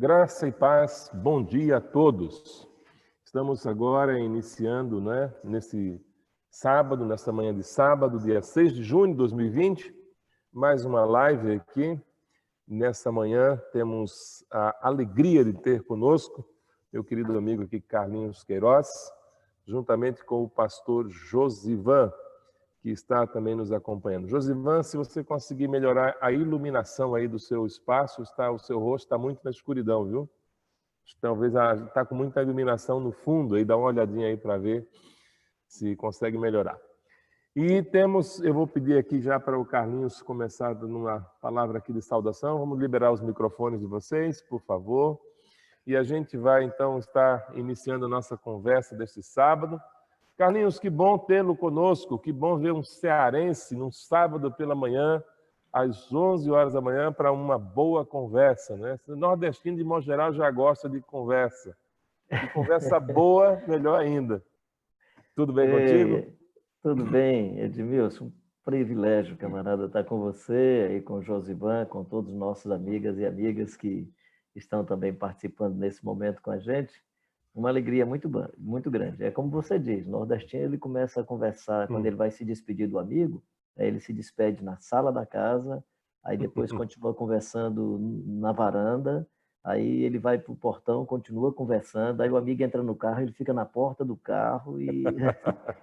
Graça e paz, bom dia a todos. Estamos agora iniciando, nesse sábado, nessa manhã de sábado, dia 6 de junho de 2020, mais uma live aqui. Nessa manhã temos a alegria de ter conosco meu querido amigo aqui, Carlinhos Queiroz, juntamente com o pastor Josivan, que está também nos acompanhando. Josivan, se você conseguir melhorar a iluminação aí do seu espaço, o seu rosto está muito na escuridão, viu? Talvez está com muita iluminação no fundo, aí dá uma olhadinha aí para ver se consegue melhorar. E eu vou pedir aqui já para o Carlinhos começar dando uma palavra aqui de saudação. Vamos liberar os microfones de vocês, por favor. E a gente vai então estar iniciando a nossa conversa deste sábado. Carlinhos, que bom tê-lo conosco, que bom ver um cearense num sábado pela manhã, às 11 horas da manhã, para uma boa conversa, né? O nordestino, de modo geral, já gosta de conversa. E conversa boa, melhor ainda. Tudo bem contigo? Tudo bem, Edmilson. Um privilégio, camarada, estar com você, aí com o Josivan, com todos os nossos amigas e amigas que estão também participando nesse momento com a gente. Uma alegria muito grande. É como você diz, o nordestino ele começa a conversar quando ele vai se despedir do amigo, aí ele se despede na sala da casa, aí depois continua conversando na varanda, aí ele vai para o portão, continua conversando, aí o amigo entra no carro, ele fica na porta do carro e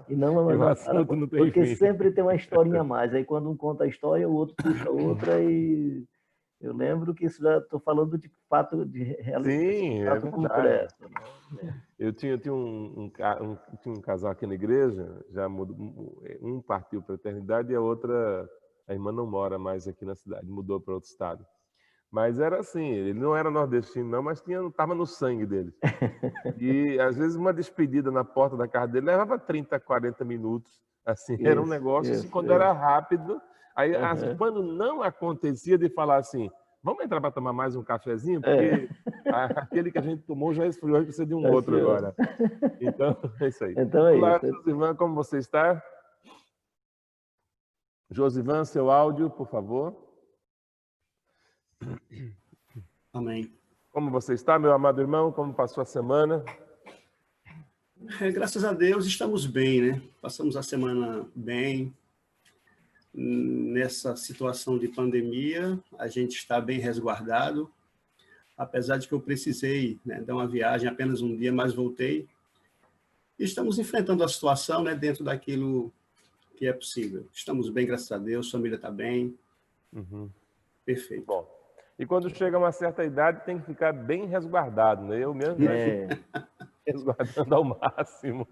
não para, porque sempre tem uma historinha a mais. Aí quando um conta a história, o outro puxa outra e eu lembro que isso já estou falando de fato de realidade. Sim, é verdade. Concreto, né? Eu tinha um casal aqui na igreja, já um partiu para a eternidade e a irmã não mora mais aqui na cidade, mudou para outro estado. Mas era assim, ele não era nordestino não, mas estava no sangue dele. E às vezes uma despedida na porta da casa dele levava 30, 40 minutos. Assim, era um negócio assim, quando era rápido. Aí, quando não acontecia de falar assim, vamos entrar para tomar mais um cafezinho? Porque aquele que a gente tomou já esfriou, a gente precisa de um outro agora. Então, é isso aí. Então é Olá, isso. Josivan, como você está? Josivan, seu áudio, por favor. Amém. Como você está, meu amado irmão? Como passou a semana? Graças a Deus estamos bem, né? Passamos a semana bem. Nessa situação de pandemia, a gente está bem resguardado. Apesar de que eu precisei, né, dar uma viagem apenas um dia, mas voltei. Estamos enfrentando a situação, né, dentro daquilo que é possível. Estamos bem, graças a Deus. A família está bem. Perfeito. Bom. E quando chega a uma certa idade, tem que ficar bem resguardado, né? Eu mesmo resguardando ao máximo.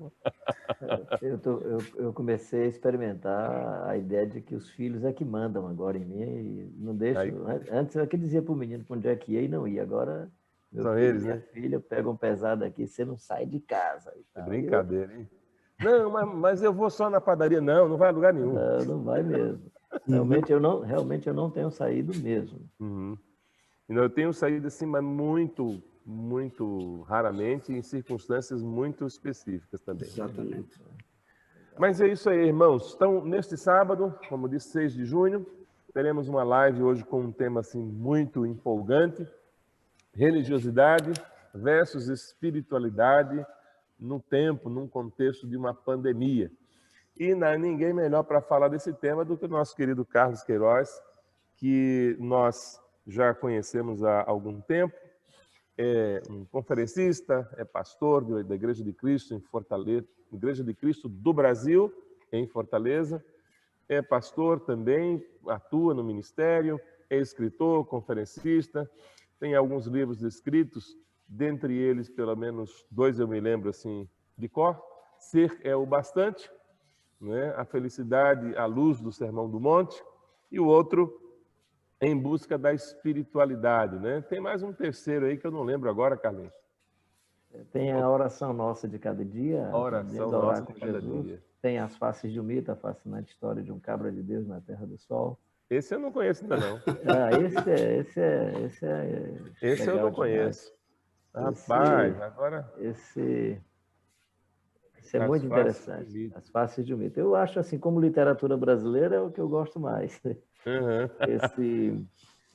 Eu comecei a experimentar a ideia de que os filhos é que mandam agora em mim e não deixam. Antes eu que dizia para o menino para onde é que ia e não ia. Agora, meu filho e minha filha pegam pesado aqui, você não sai de casa. E tal. Brincadeira, hein? Não, mas eu vou só na padaria. Não vai a lugar nenhum. Não vai mesmo. Realmente eu não tenho saído mesmo. Eu tenho saído assim, mas muito, muito raramente, em circunstâncias muito específicas também. Exatamente. Mas é isso aí, irmãos. Então, neste sábado, como disse, 6 de junho, teremos uma live hoje com um tema assim muito empolgante: religiosidade versus espiritualidade no tempo, num contexto de uma pandemia. E não há ninguém melhor para falar desse tema do que o nosso querido Carlos Queiroz, que nós já conhecemos há algum tempo, é um conferencista, é pastor da Igreja de Cristo em Fortaleza, Igreja de Cristo do Brasil, em Fortaleza, é pastor também, atua no ministério, é escritor, conferencista, tem alguns livros escritos, dentre eles, pelo menos 2 eu me lembro assim de cor: Ser é o Bastante, né? A Felicidade à Luz do Sermão do Monte, e o outro, Em Busca da Espiritualidade, né? Tem mais um terceiro aí que eu não lembro agora, Carlinhos. Tem a oração nossa de cada dia, a oração nossa de cada dia. Tem as faces de um mito, a fascinante história de um cabra de Deus na Terra do Sol. Esse eu não conheço ainda não. Esse eu não conheço. Rapaz, agora... Esse é muito interessante. As faces de um mito. Eu acho assim, como literatura brasileira, é o que eu gosto mais.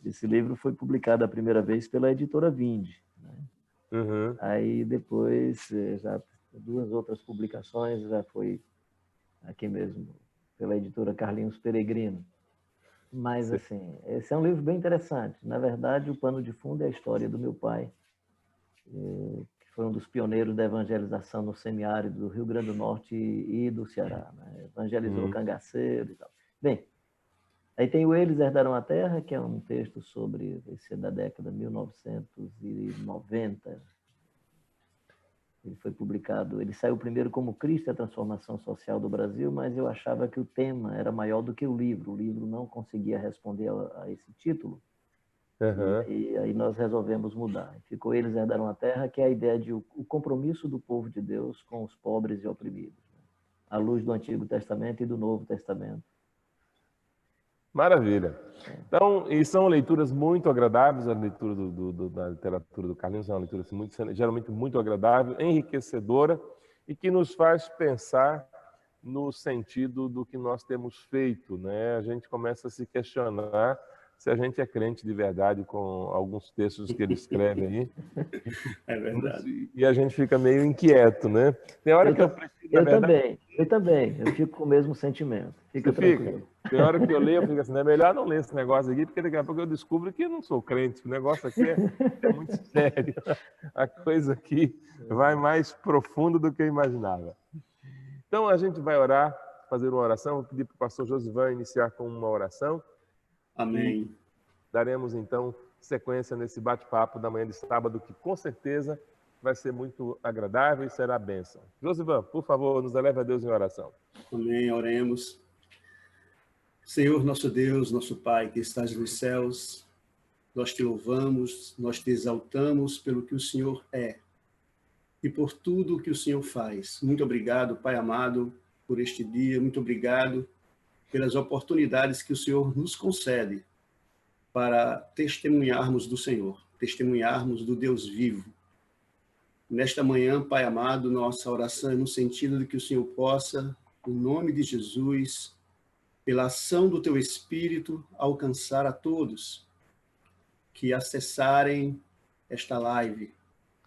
Esse livro foi publicado a primeira vez pela editora Vinde, né? Uhum. Aí depois, já 2 outras publicações, já foi aqui mesmo, pela editora Carlinhos Peregrino. Mas, assim, esse é um livro bem interessante. Na verdade, o pano de fundo é a história do meu pai, que foi um dos pioneiros da evangelização no semiárido do Rio Grande do Norte e do Ceará, né? Evangelizou cangaceiro e tal. Bem, aí tem o Eles Herdaram a Terra, que é um texto sobre, esse é da década de 1990. Ele foi publicado, ele saiu primeiro como Cristo e a Transformação Social do Brasil, mas eu achava que o tema era maior do que o livro. O livro não conseguia responder a esse título. Uhum. E aí nós resolvemos mudar. Ficou Eles Herdaram a Terra, que é a ideia de o compromisso do povo de Deus com os pobres e oprimidos, né? À luz do Antigo Testamento e do Novo Testamento. Maravilha. Então, e são leituras muito agradáveis, a leitura da literatura do Carlinhos é uma leitura assim, geralmente muito agradável, enriquecedora e que nos faz pensar no sentido do que nós temos feito, né? A gente começa a se questionar se a gente é crente de verdade com alguns textos que ele escreve aí. É verdade. E a gente fica meio inquieto, né? Tem hora que eu prefiro, na verdade... Eu também. Eu fico com o mesmo sentimento. Fica Você tranquilo. fica? Tem hora que eu leio, eu fico assim, é melhor não ler esse negócio aqui, porque daqui a pouco eu descubro que eu não sou crente. O negócio aqui é muito sério. A coisa aqui vai mais profundo do que eu imaginava. Então, a gente vai orar, fazer uma oração. Vou pedir para o pastor Josivan iniciar com uma oração. Amém. E daremos, então, sequência nesse bate-papo da manhã de sábado, que com certeza vai ser muito agradável e será bênção. Josivan, por favor, nos eleve a Deus em oração. Amém. Oremos. Senhor, nosso Deus, nosso Pai, que estás nos céus, nós te louvamos, nós te exaltamos pelo que o Senhor é e por tudo o que o Senhor faz. Muito obrigado, Pai amado, por este dia. Muito obrigado pelas oportunidades que o Senhor nos concede para testemunharmos do Senhor, testemunharmos do Deus vivo. Nesta manhã, Pai amado, nossa oração é no sentido de que o Senhor possa, em nome de Jesus, pela ação do Teu Espírito, alcançar a todos que acessarem esta live,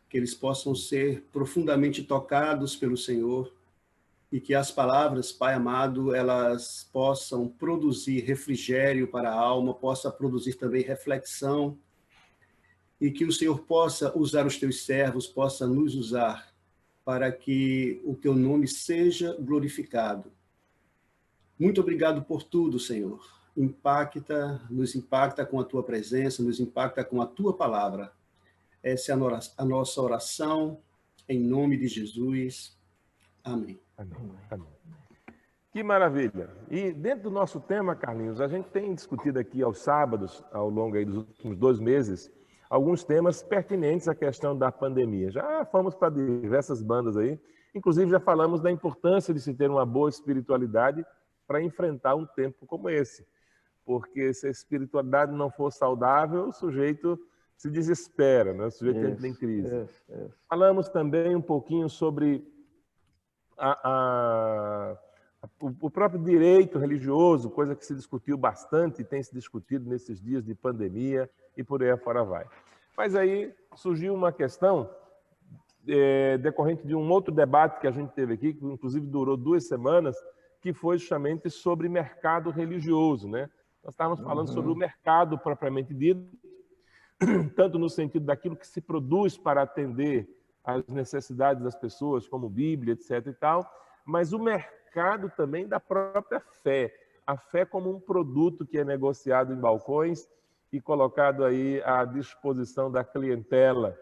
que eles possam ser profundamente tocados pelo Senhor e que as palavras, Pai amado, elas possam produzir refrigério para a alma, possa produzir também reflexão e que o Senhor possa usar os Teus servos, possa nos usar para que o Teu nome seja glorificado. Muito obrigado por tudo, Senhor. Nos impacta com a Tua presença, nos impacta com a Tua palavra. Essa é a nossa oração, em nome de Jesus. Amém. Amém. Amém. Que maravilha. E dentro do nosso tema, Carlinhos, a gente tem discutido aqui aos sábados, ao longo aí dos últimos 2 meses, alguns temas pertinentes à questão da pandemia. Já fomos para diversas bandas aí, inclusive já falamos da importância de se ter uma boa espiritualidade para enfrentar um tempo como esse. Porque se a espiritualidade não for saudável, o sujeito se desespera, né? O sujeito entra em crise. Falamos também um pouquinho sobre o próprio direito religioso, coisa que se discutiu bastante e tem se discutido nesses dias de pandemia e por aí afora vai. Mas aí surgiu uma questão decorrente de um outro debate que a gente teve aqui, que inclusive durou 2 semanas, que foi justamente sobre mercado religioso, né? Nós estávamos falando sobre o mercado propriamente dito, tanto no sentido daquilo que se produz para atender às necessidades das pessoas, como Bíblia, etc. e tal, mas o mercado também da própria fé. A fé como um produto que é negociado em balcões e colocado aí à disposição da clientela.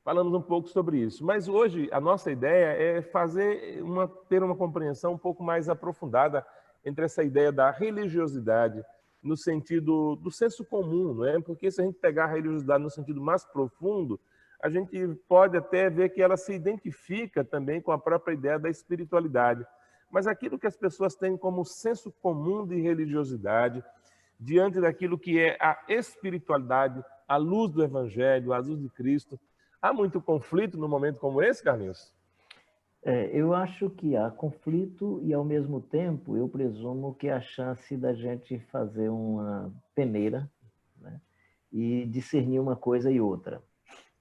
Falamos um pouco sobre isso, mas hoje a nossa ideia é ter uma compreensão um pouco mais aprofundada entre essa ideia da religiosidade no sentido do senso comum, não é? Porque se a gente pegar a religiosidade no sentido mais profundo, a gente pode até ver que ela se identifica também com a própria ideia da espiritualidade. Mas aquilo que as pessoas têm como senso comum de religiosidade, diante daquilo que é a espiritualidade, à luz do Evangelho, à luz de Cristo, há muito conflito num momento como esse, Carlinhos? Eu acho que há conflito e, ao mesmo tempo, eu presumo que há chance da gente fazer uma peneira e discernir uma coisa e outra.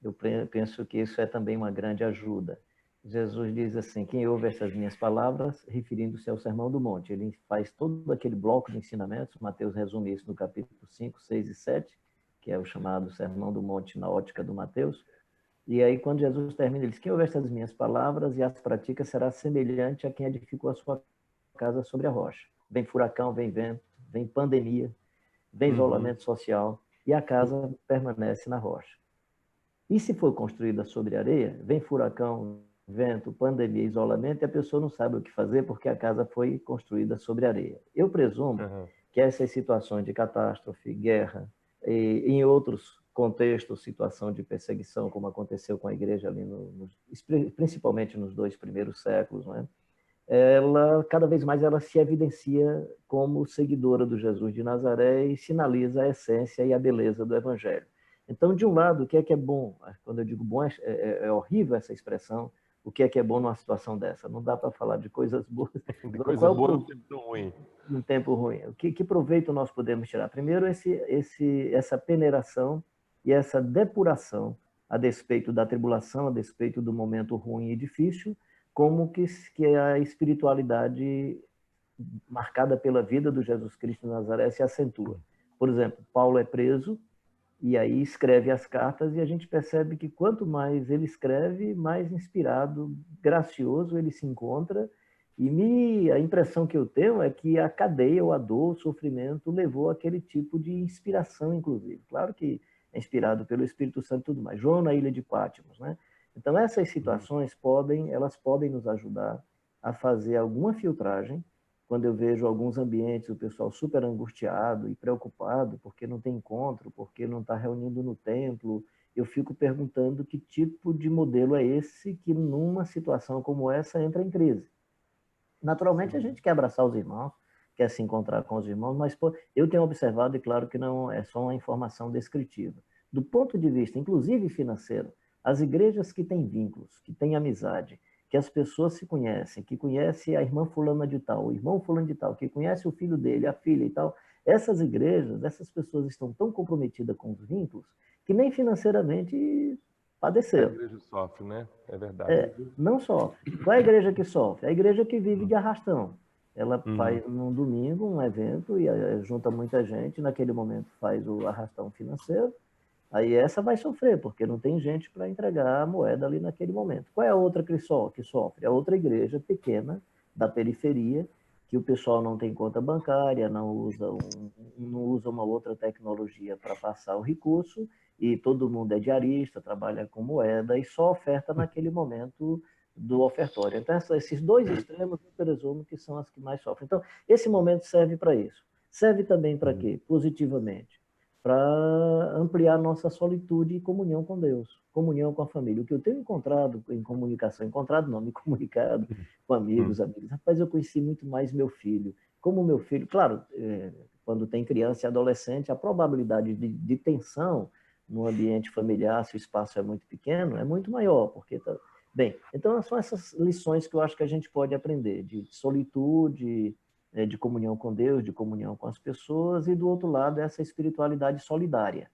Eu penso que isso é também uma grande ajuda. Jesus diz assim, quem ouve essas minhas palavras, referindo-se ao Sermão do Monte. Ele faz todo aquele bloco de ensinamentos, Mateus resume isso no capítulo 5, 6 e 7, que é o chamado Sermão do Monte na ótica do Mateus. E aí, quando Jesus termina, ele diz, quem ouve essas minhas palavras e as pratica será semelhante a quem edificou a sua casa sobre a rocha. Vem furacão, vem vento, vem pandemia, vem isolamento social, e a casa permanece na rocha. E se for construída sobre areia, vem furacão, vento, pandemia, isolamento, e a pessoa não sabe o que fazer porque a casa foi construída sobre areia. Eu presumo que essas situações de catástrofe, guerra, e em outros contextos, situação de perseguição, como aconteceu com a igreja ali, principalmente nos 2 primeiros séculos, né? Ela, cada vez mais, ela se evidencia como seguidora do Jesus de Nazaré e sinaliza a essência e a beleza do Evangelho. Então, de um lado, o que é bom? Quando eu digo bom, é horrível essa expressão. O que é bom numa situação dessa? Não dá para falar de coisas boas. De coisa boa num tempo ruim. Num tempo ruim. Que proveito nós podemos tirar? Primeiro, essa peneiração e essa depuração a despeito da tribulação, a despeito do momento ruim e difícil, como que a espiritualidade marcada pela vida do Jesus Cristo de Nazaré se acentua. Por exemplo, Paulo é preso, e aí escreve as cartas, e a gente percebe que quanto mais ele escreve, mais inspirado, gracioso ele se encontra, e a impressão que eu tenho é que a cadeia, ou a dor, o sofrimento, levou aquele tipo de inspiração, inclusive. Claro que é inspirado pelo Espírito Santo e tudo mais. João na ilha de Patmos, né? Então, essas situações podem nos ajudar a fazer alguma filtragem. Quando eu vejo alguns ambientes, o pessoal super angustiado e preocupado porque não tem encontro, porque não está reunindo no templo, eu fico perguntando que tipo de modelo é esse que, numa situação como essa, entra em crise. Naturalmente, a gente quer abraçar os irmãos, quer se encontrar com os irmãos, mas eu tenho observado, e claro que não é só uma informação descritiva, do ponto de vista, inclusive financeiro, as igrejas que têm vínculos, que têm amizade, que as pessoas se conhecem, que conhece a irmã fulana de tal, o irmão fulano de tal, que conhece o filho dele, a filha e tal, essas igrejas, essas pessoas estão tão comprometidas com os vínculos que nem financeiramente padeceram. A igreja sofre, né? É verdade. Não sofre. Qual é a igreja que sofre? A igreja que vive de arrastão. Ela faz num domingo um evento e junta muita gente, naquele momento faz o arrastão financeiro, aí essa vai sofrer, porque não tem gente para entregar a moeda ali naquele momento. Qual é a outra que sofre? A outra igreja pequena, da periferia, que o pessoal não tem conta bancária, não usa uma outra tecnologia para passar o recurso, e todo mundo é diarista, trabalha com moeda, e só oferta naquele momento do ofertório. Então, esses 2 extremos, eu presumo que são as que mais sofrem. Então, esse momento serve para isso. Serve também para quê? Positivamente. Para ampliar nossa solitude e comunhão com Deus, comunhão com a família. O que eu tenho encontrado em comunicação, me comunicado com amigos. Rapaz, eu conheci muito mais meu filho. Como meu filho, claro, quando tem criança e adolescente, a probabilidade de tensão no ambiente familiar, se o espaço é muito pequeno, é muito maior, porque bem, então são essas lições que eu acho que a gente pode aprender, de solitude, de comunhão com Deus, de comunhão com as pessoas, e do outro lado essa espiritualidade solidária,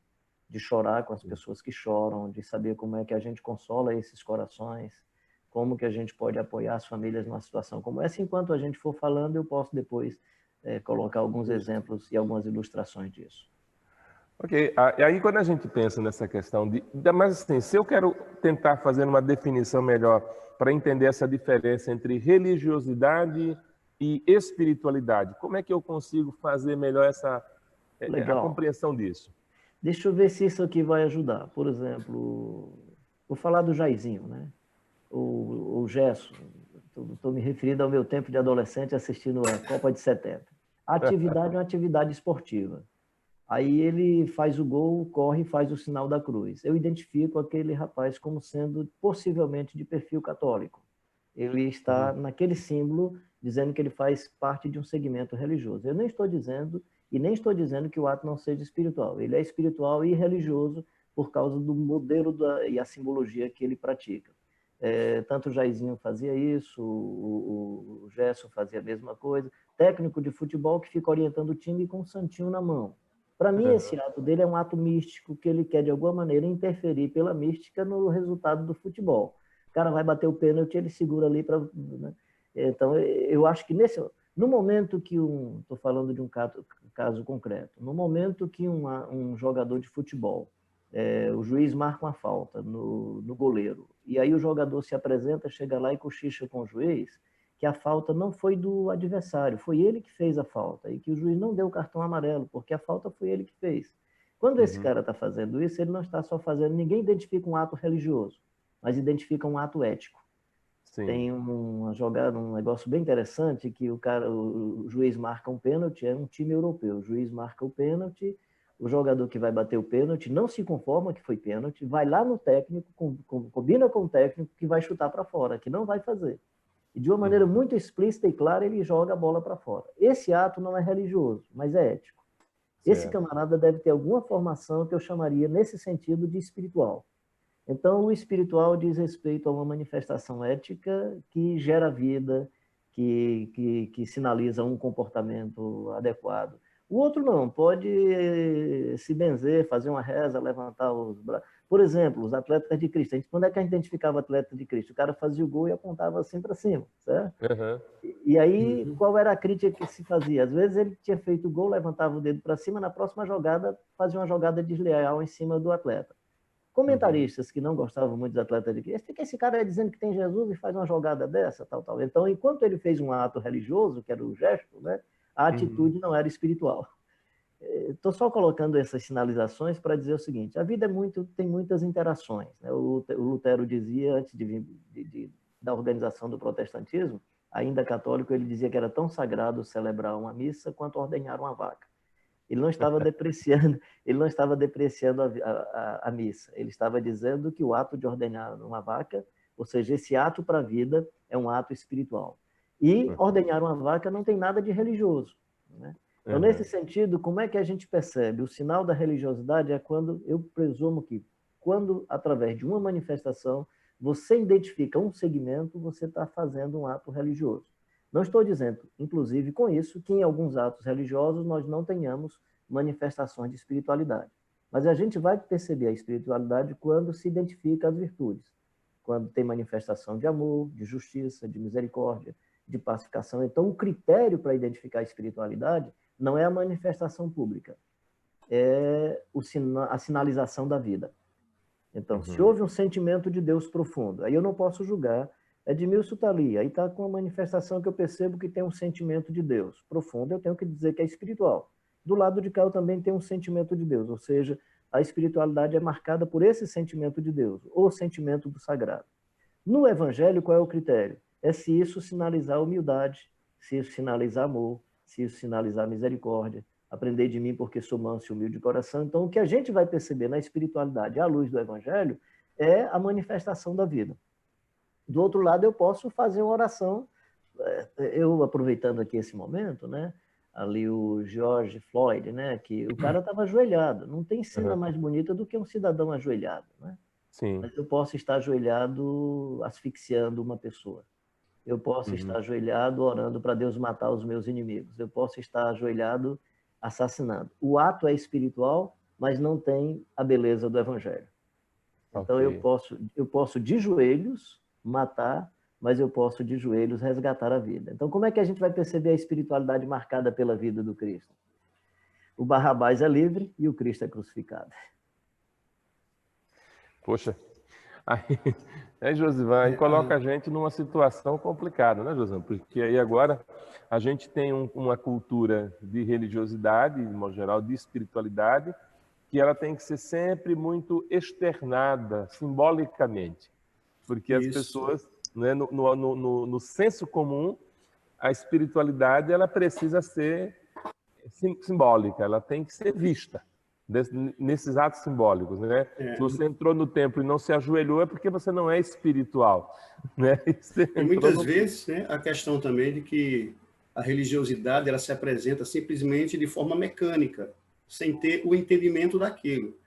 de chorar com as pessoas que choram, de saber como é que a gente consola esses corações, como que a gente pode apoiar as famílias numa situação como essa. Enquanto a gente for falando, eu posso depois colocar alguns exemplos e algumas ilustrações disso. Ok, e aí quando a gente pensa nessa questão mas assim, se eu quero tentar fazer uma definição melhor para entender essa diferença entre religiosidade e espiritualidade, como é que eu consigo fazer melhor a compreensão disso? Deixa eu ver se isso aqui vai ajudar. Por exemplo, vou falar do Jairzinho, né? O Gerson. Estou me referindo ao meu tempo de adolescente assistindo a Copa de 70. A atividade é uma atividade esportiva. Aí ele faz o gol, corre e faz o sinal da cruz. Eu identifico aquele rapaz como sendo possivelmente de perfil católico. Ele está naquele símbolo dizendo que ele faz parte de um segmento religioso. Eu nem estou dizendo, e nem estou dizendo que o ato não seja espiritual. Ele é espiritual e religioso por causa do modelo e a simbologia que ele pratica. Tanto o Jairzinho fazia isso, o Gerson fazia a mesma coisa. Técnico de futebol que fica orientando o time com um santinho na mão. Para mim, esse ato dele é um ato místico, que ele quer, de alguma maneira, interferir pela mística no resultado do futebol. O cara vai bater o pênalti, ele segura ali para... Né? Então, eu acho que no momento que estou falando de um caso concreto, no momento que um jogador de futebol, o juiz marca uma falta no goleiro, e aí o jogador se apresenta, chega lá e cochicha com o juiz, que a falta não foi do adversário, foi ele que fez a falta, e que o juiz não deu o cartão amarelo, porque a falta foi ele que fez. Quando esse cara está fazendo isso, ele não está só fazendo... Ninguém identifica um ato religioso, mas identifica um ato ético. Sim. Tem uma jogada, um negócio bem interessante, que o juiz marca um pênalti, é um time europeu, o juiz marca o pênalti, o jogador que vai bater o pênalti não se conforma que foi pênalti, vai lá no técnico, combina com o técnico que vai chutar para fora, que não vai fazer. E de uma maneira muito explícita e clara, ele joga a bola para fora. Esse ato não é religioso, mas é ético. Certo. Esse camarada deve ter alguma formação que eu chamaria, nesse sentido, de espiritual. Então, o espiritual diz respeito a uma manifestação ética que gera vida, que sinaliza um comportamento adequado. O outro não, pode se benzer, fazer uma reza, levantar os braços. Por exemplo, os atletas de Cristo. Quando é que a gente identificava o atleta de Cristo? O cara fazia o gol e apontava assim para cima, certo? E aí, qual era a crítica que se fazia? Às vezes ele tinha feito o gol, levantava o dedo para cima, na próxima jogada fazia uma jogada desleal em cima do atleta. Comentaristas que não gostavam muito dos atletas de Cristo, que esse cara é dizendo que tem Jesus e faz uma jogada dessa, tal, tal. Então, enquanto ele fez um ato religioso, que era o gesto, né, a atitude não era espiritual. Estou só colocando essas sinalizações para dizer o seguinte: a vida tem muitas interações. Né? O Lutero dizia, antes da organização do protestantismo, ainda católico, ele dizia que era tão sagrado celebrar uma missa quanto ordenhar uma vaca. Ele não estava depreciando, a missa. Ele estava dizendo que o ato de ordenhar uma vaca, ou seja, esse ato para a vida, é um ato espiritual. E ordenhar uma vaca não tem nada de religioso. Né? Então, nesse sentido, como é que a gente percebe? O sinal da religiosidade é quando, eu presumo que, quando, através de uma manifestação, você identifica um segmento, você está fazendo um ato religioso. Não estou dizendo, inclusive, com isso, que em alguns atos religiosos nós não tenhamos manifestações de espiritualidade. Mas a gente vai perceber a espiritualidade quando se identifica as virtudes, quando tem manifestação de amor, de justiça, de misericórdia, de pacificação. Então, o critério para identificar a espiritualidade não é a manifestação pública, é a sinalização da vida. Então, se houve um sentimento de Deus profundo, aí eu não posso julgar. Edmilson está ali, aí está com uma manifestação que eu percebo que tem um sentimento de Deus profundo, eu tenho que dizer que é espiritual. Do lado de cá eu também tenho um sentimento de Deus, ou seja, a espiritualidade é marcada por esse sentimento de Deus, ou sentimento do sagrado. No Evangelho, qual é o critério? É se isso sinalizar humildade, se isso sinalizar amor, se isso sinalizar misericórdia, aprender de mim porque sou manso e humilde de coração. Então, o que a gente vai perceber na espiritualidade à luz do Evangelho é a manifestação da vida. Do outro lado, eu posso fazer uma oração, eu aproveitando aqui esse momento, né? Ali o George Floyd, né? Que o cara estava ajoelhado. Não tem cena mais bonita do que um cidadão ajoelhado, né? Sim. Mas eu posso estar ajoelhado asfixiando uma pessoa. Eu posso estar ajoelhado orando para Deus matar os meus inimigos. Eu posso estar ajoelhado assassinando. O ato é espiritual, mas não tem a beleza do Evangelho. Então eu posso de joelhos matar, mas eu posso de joelhos resgatar a vida. Então, como é que a gente vai perceber a espiritualidade marcada pela vida do Cristo? O Barrabás é livre e o Cristo é crucificado. Poxa, aí Josivan, aí coloca a gente numa situação complicada, né, Josivan? Porque aí agora a gente tem uma cultura de religiosidade, de modo geral, de espiritualidade, que ela tem que ser sempre muito externada, simbolicamente. Porque as pessoas, né, no senso comum, a espiritualidade ela precisa ser simbólica, ela tem que ser vista nesses atos simbólicos, né? Se você entrou no templo e não se ajoelhou é porque você não é espiritual, né? E muitas vezes, né, a questão também de que a religiosidade ela se apresenta simplesmente de forma mecânica, sem ter o entendimento daquilo.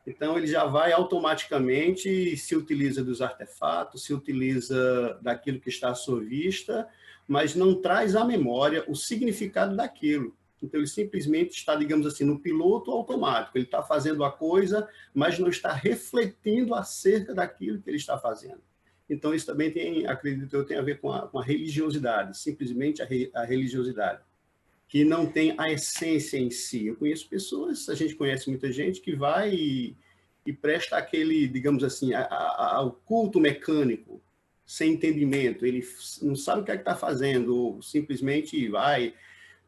Então, ele já vai automaticamente, se utiliza dos artefatos, se utiliza daquilo que está à sua vista, mas não traz à memória o significado daquilo. Então, ele simplesmente está, digamos assim, no piloto automático. Ele está fazendo a coisa, mas não está refletindo acerca daquilo que ele está fazendo. Então, isso também tem, acredito eu, tem a ver com a religiosidade, simplesmente a religiosidade, que não tem a essência em si. Eu conheço pessoas, a gente conhece muita gente que vai e presta aquele, digamos assim, ao culto mecânico, sem entendimento. Ele não sabe o que é que está fazendo, ou simplesmente vai,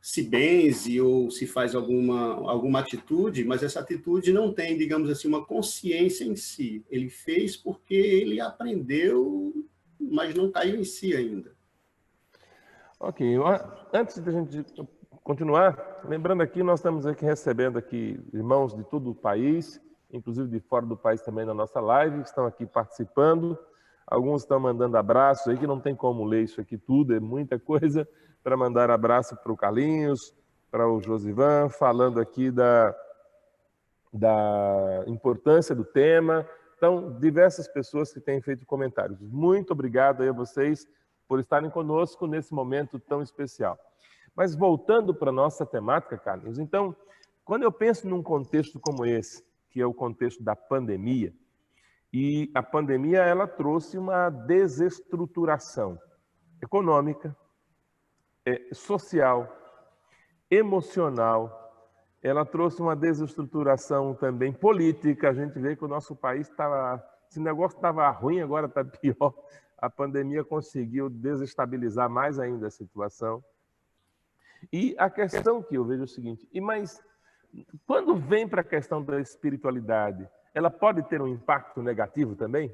se benze ou se faz alguma atitude, mas essa atitude não tem, digamos assim, uma consciência em si. Ele fez porque ele aprendeu, mas não caiu em si ainda. Ok, antes da gente continuar, lembrando aqui, nós estamos aqui recebendo aqui irmãos de todo o país, inclusive de fora do país também na nossa live, que estão aqui participando. Alguns estão mandando abraços aí, que não tem como ler isso aqui tudo, é muita coisa, para mandar abraço para o Carlinhos, para o Josivan, falando aqui da importância do tema. Então, diversas pessoas que têm feito comentários. Muito obrigado aí a vocês por estarem conosco nesse momento tão especial. Mas voltando para a nossa temática, Carlinhos, então, quando eu penso num contexto como esse, que é o contexto da pandemia, e a pandemia ela trouxe uma desestruturação econômica, social, emocional, ela trouxe uma desestruturação também política. A gente vê que o nosso país estava, esse negócio estava ruim, agora está pior. A pandemia conseguiu desestabilizar mais ainda a situação. E a questão que eu vejo é o seguinte, mas quando vem para a questão da espiritualidade, ela pode ter um impacto negativo também?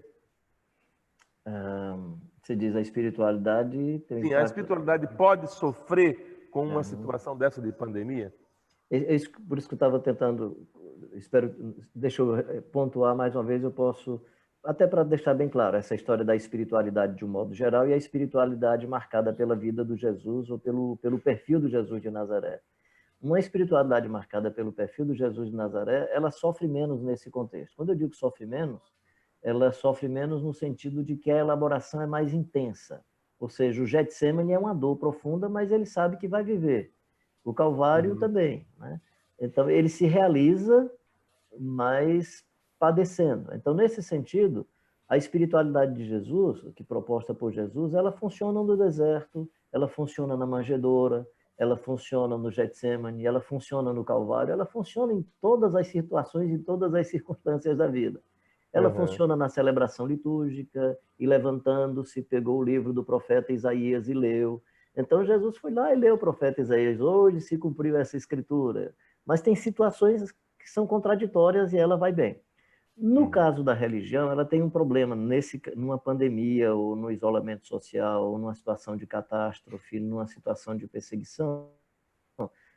Você diz a espiritualidade tem um Sim, impacto... a espiritualidade pode sofrer com uma situação dessa de pandemia? Por isso que eu estava tentando, deixa eu pontuar mais uma vez, eu posso, até para deixar bem claro, essa história da espiritualidade de um modo geral e a espiritualidade marcada pela vida do Jesus ou pelo perfil do Jesus de Nazaré. Uma espiritualidade marcada pelo perfil do Jesus de Nazaré, ela sofre menos nesse contexto. Quando eu digo sofre menos, ela sofre menos no sentido de que a elaboração é mais intensa. Ou seja, o Getsemane é uma dor profunda, mas ele sabe que vai viver. O Calvário também, né? Então, ele se realiza, mas padecendo. Então, nesse sentido, a espiritualidade de Jesus, que é proposta por Jesus, ela funciona no deserto, ela funciona na manjedoura, ela funciona no Getsemane, ela funciona no Calvário, ela funciona em todas as situações, em todas as circunstâncias da vida. Ela funciona na celebração litúrgica, e levantando-se, pegou o livro do profeta Isaías e leu. Então, Jesus foi lá e leu o profeta Isaías. Hoje se cumpriu essa escritura. Mas tem situações que são contraditórias e ela vai bem. No caso da religião, ela tem um problema numa pandemia, ou no isolamento social, ou numa situação de catástrofe, numa situação de perseguição,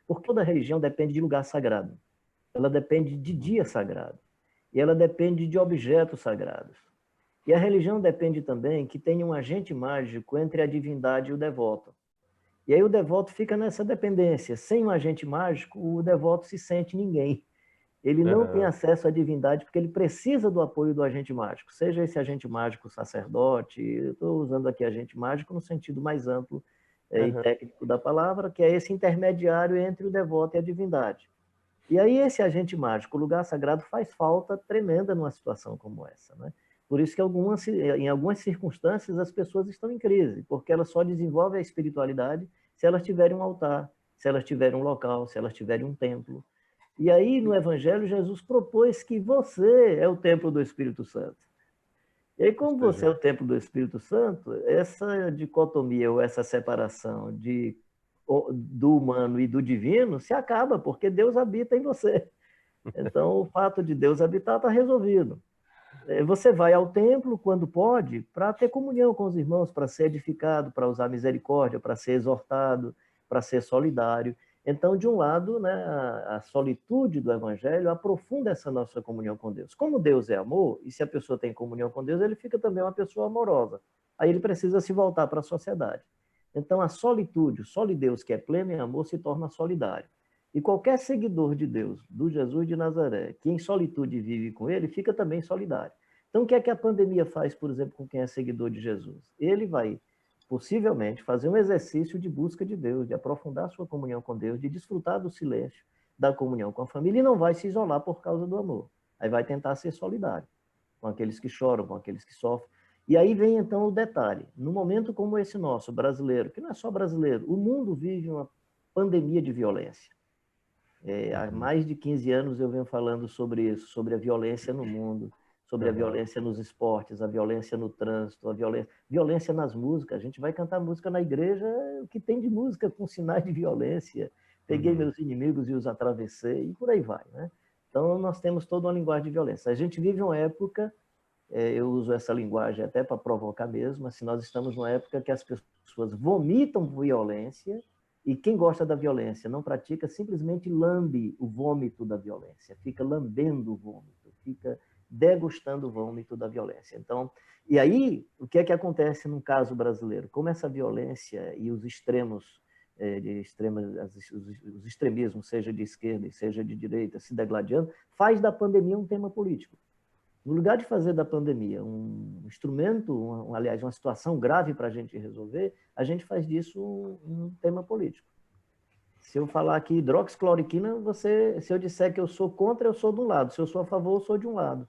porque toda religião depende de lugar sagrado. Ela depende de dia sagrado. E ela depende de objetos sagrados. E a religião depende também que tenha um agente mágico entre a divindade e o devoto. E aí o devoto fica nessa dependência. Sem um agente mágico, o devoto se sente ninguém. Ele não tem acesso à divindade porque ele precisa do apoio do agente mágico. Seja esse agente mágico sacerdote, eu estou usando aqui agente mágico no sentido mais amplo e técnico da palavra, que é esse intermediário entre o devoto e a divindade. E aí esse agente mágico, o lugar sagrado, faz falta tremenda numa situação como essa, né? Por isso que em algumas circunstâncias as pessoas estão em crise, porque elas só desenvolvem a espiritualidade se elas tiverem um altar, se elas tiverem um local, se elas tiverem um templo. E aí no Evangelho Jesus propôs que você é o templo do Espírito Santo. E aí como você é o templo do Espírito Santo, essa dicotomia ou essa separação do humano e do divino se acaba, porque Deus habita em você. Então, o fato de Deus habitar está resolvido. Você vai ao templo, quando pode, para ter comunhão com os irmãos, para ser edificado, para usar misericórdia, para ser exortado, para ser solidário. Então, de um lado, né, a solitude do Evangelho aprofunda essa nossa comunhão com Deus. Como Deus é amor, e se a pessoa tem comunhão com Deus, ele fica também uma pessoa amorosa. Aí ele precisa se voltar para a sociedade. Então, a solitude, o solideus que é pleno em amor, se torna solidário. E qualquer seguidor de Deus, do Jesus de Nazaré, que em solitude vive com ele, fica também solidário. Então, o que é que a pandemia faz, por exemplo, com quem é seguidor de Jesus? Ele vai possivelmente fazer um exercício de busca de Deus, de aprofundar sua comunhão com Deus, de desfrutar do silêncio, da comunhão com a família, e não vai se isolar por causa do amor. Aí vai tentar ser solidário com aqueles que choram, com aqueles que sofrem. E aí vem então o detalhe. No momento como esse nosso, brasileiro, que não é só brasileiro, o mundo vive uma pandemia de violência. Há mais de 15 anos eu venho falando sobre isso, sobre a violência no mundo, sobre a violência nos esportes, a violência no trânsito, a violência nas músicas. A gente vai cantar música na igreja, o que tem de música com sinais de violência. Peguei meus inimigos e os atravessei, e por aí vai, né? Então, nós temos toda uma linguagem de violência. A gente vive uma época, eu uso essa linguagem até para provocar mesmo, assim, nós estamos numa época que as pessoas vomitam violência, e quem gosta da violência não pratica, simplesmente lambe o vômito da violência, fica lambendo o vômito, fica degustando o vômito da violência. Então, e aí, o que é que acontece no caso brasileiro? Como essa violência e os extremos, os extremismos, seja de esquerda e seja de direita, se degladiando, faz da pandemia um tema político. No lugar de fazer da pandemia um instrumento, aliás, uma situação grave para a gente resolver, a gente faz disso um tema político. Se eu falar aqui hidroxicloroquina, se eu disser que eu sou contra, eu sou de um lado. Se eu sou a favor, eu sou de um lado.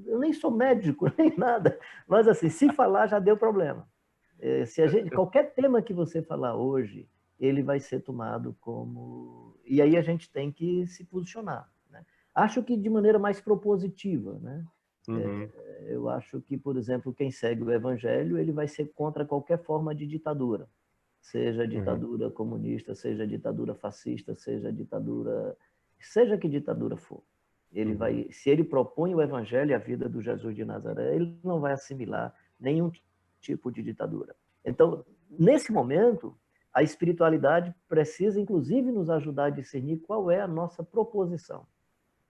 Eu nem sou médico, nem nada. Mas, assim, se falar, já deu problema. Qualquer tema que você falar hoje, ele vai ser tomado como... E aí a gente tem que se posicionar, né? Acho que de maneira mais propositiva, né? Eu acho que, por exemplo, quem segue o Evangelho, ele vai ser contra qualquer forma de ditadura, seja ditadura comunista, seja ditadura fascista, seja que ditadura for. Ele vai, se ele propõe o Evangelho e a vida do Jesus de Nazaré, ele não vai assimilar nenhum tipo de ditadura. Então, nesse momento, a espiritualidade precisa, inclusive, nos ajudar a discernir qual é a nossa proposição.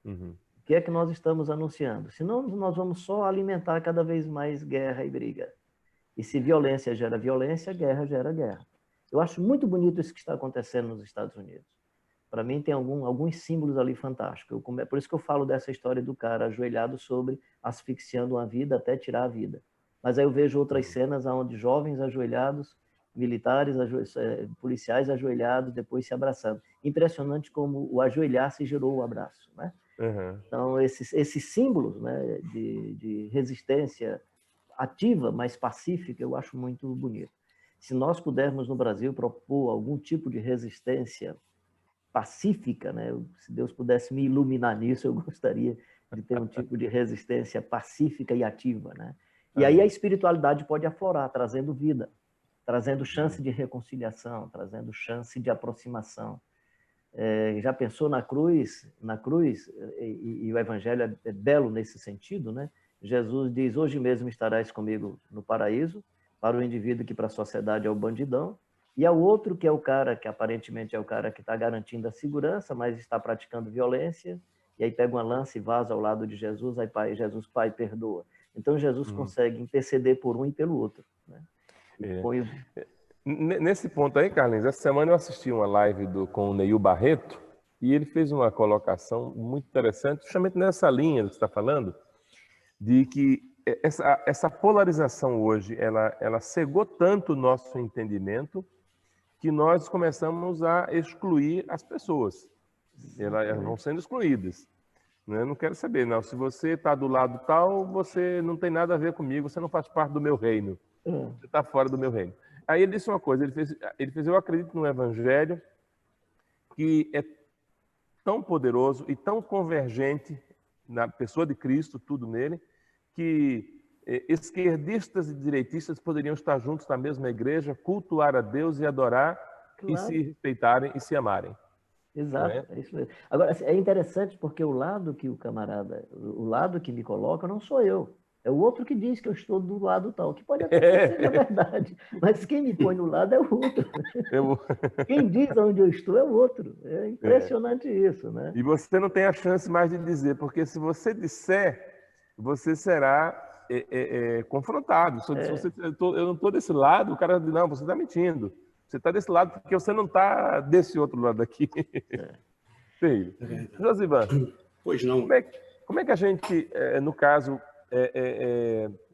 O que é que nós estamos anunciando? Senão, nós vamos só alimentar cada vez mais guerra e briga. E se violência gera violência, guerra gera guerra. Eu acho muito bonito isso que está acontecendo nos Estados Unidos. Para mim, tem alguns símbolos ali fantásticos. Por isso que eu falo dessa história do cara ajoelhado sobre asfixiando uma vida até tirar a vida. Mas aí eu vejo outras cenas onde jovens ajoelhados, militares, policiais ajoelhados, depois se abraçando. Impressionante como o ajoelhar-se gerou o abraço, né? Então, esses símbolos, né, de resistência ativa, mas pacífica, eu acho muito bonito. Se nós pudermos, no Brasil, propor algum tipo de resistência pacífica, né, se Deus pudesse me iluminar nisso, eu gostaria de ter um tipo de resistência pacífica e ativa, né? E aí a espiritualidade pode aflorar, trazendo vida, trazendo chance de reconciliação, trazendo chance de aproximação. Já pensou na cruz, e o Evangelho é belo nesse sentido, né? Jesus diz, hoje mesmo estarás comigo no paraíso, para o indivíduo que para a sociedade é o bandidão, e ao outro que é o cara, que aparentemente é o cara que está garantindo a segurança, mas está praticando violência, e aí pega uma lança e vaza ao lado de Jesus, aí Jesus, Pai, perdoa. Então Jesus consegue interceder por um e pelo outro, né? Nesse ponto aí, Carlinhos, essa semana eu assisti uma live com o Neil Barreto e ele fez uma colocação muito interessante, justamente nessa linha que você está falando, de que essa polarização hoje, ela cegou tanto o nosso entendimento que nós começamos a excluir as pessoas. Elas vão sendo excluídas. Eu não quero saber, não. Se você está do lado tal, você não tem nada a ver comigo, você não faz parte do meu reino. Você está fora do meu reino. Aí ele disse uma coisa, ele fez eu acredito no Evangelho que é tão poderoso e tão convergente na pessoa de Cristo, tudo nele, que esquerdistas e direitistas poderiam estar juntos na mesma igreja, cultuar a Deus e adorar, e se respeitarem e se amarem. Exato, é isso mesmo. Agora, é interessante porque o lado que me coloca não sou eu. É o outro que diz que eu estou do lado tal, que pode até ser seja verdade, mas quem me põe no lado é o outro. Quem diz onde eu estou é o outro. É impressionante isso, né? E você não tem a chance mais de dizer, porque se você disser, você será confrontado. Eu não estou desse lado, o cara diz, não, você está mentindo. Você está desse lado porque você não está desse outro lado aqui. Josivan, pois não. Como é que a gente, no caso,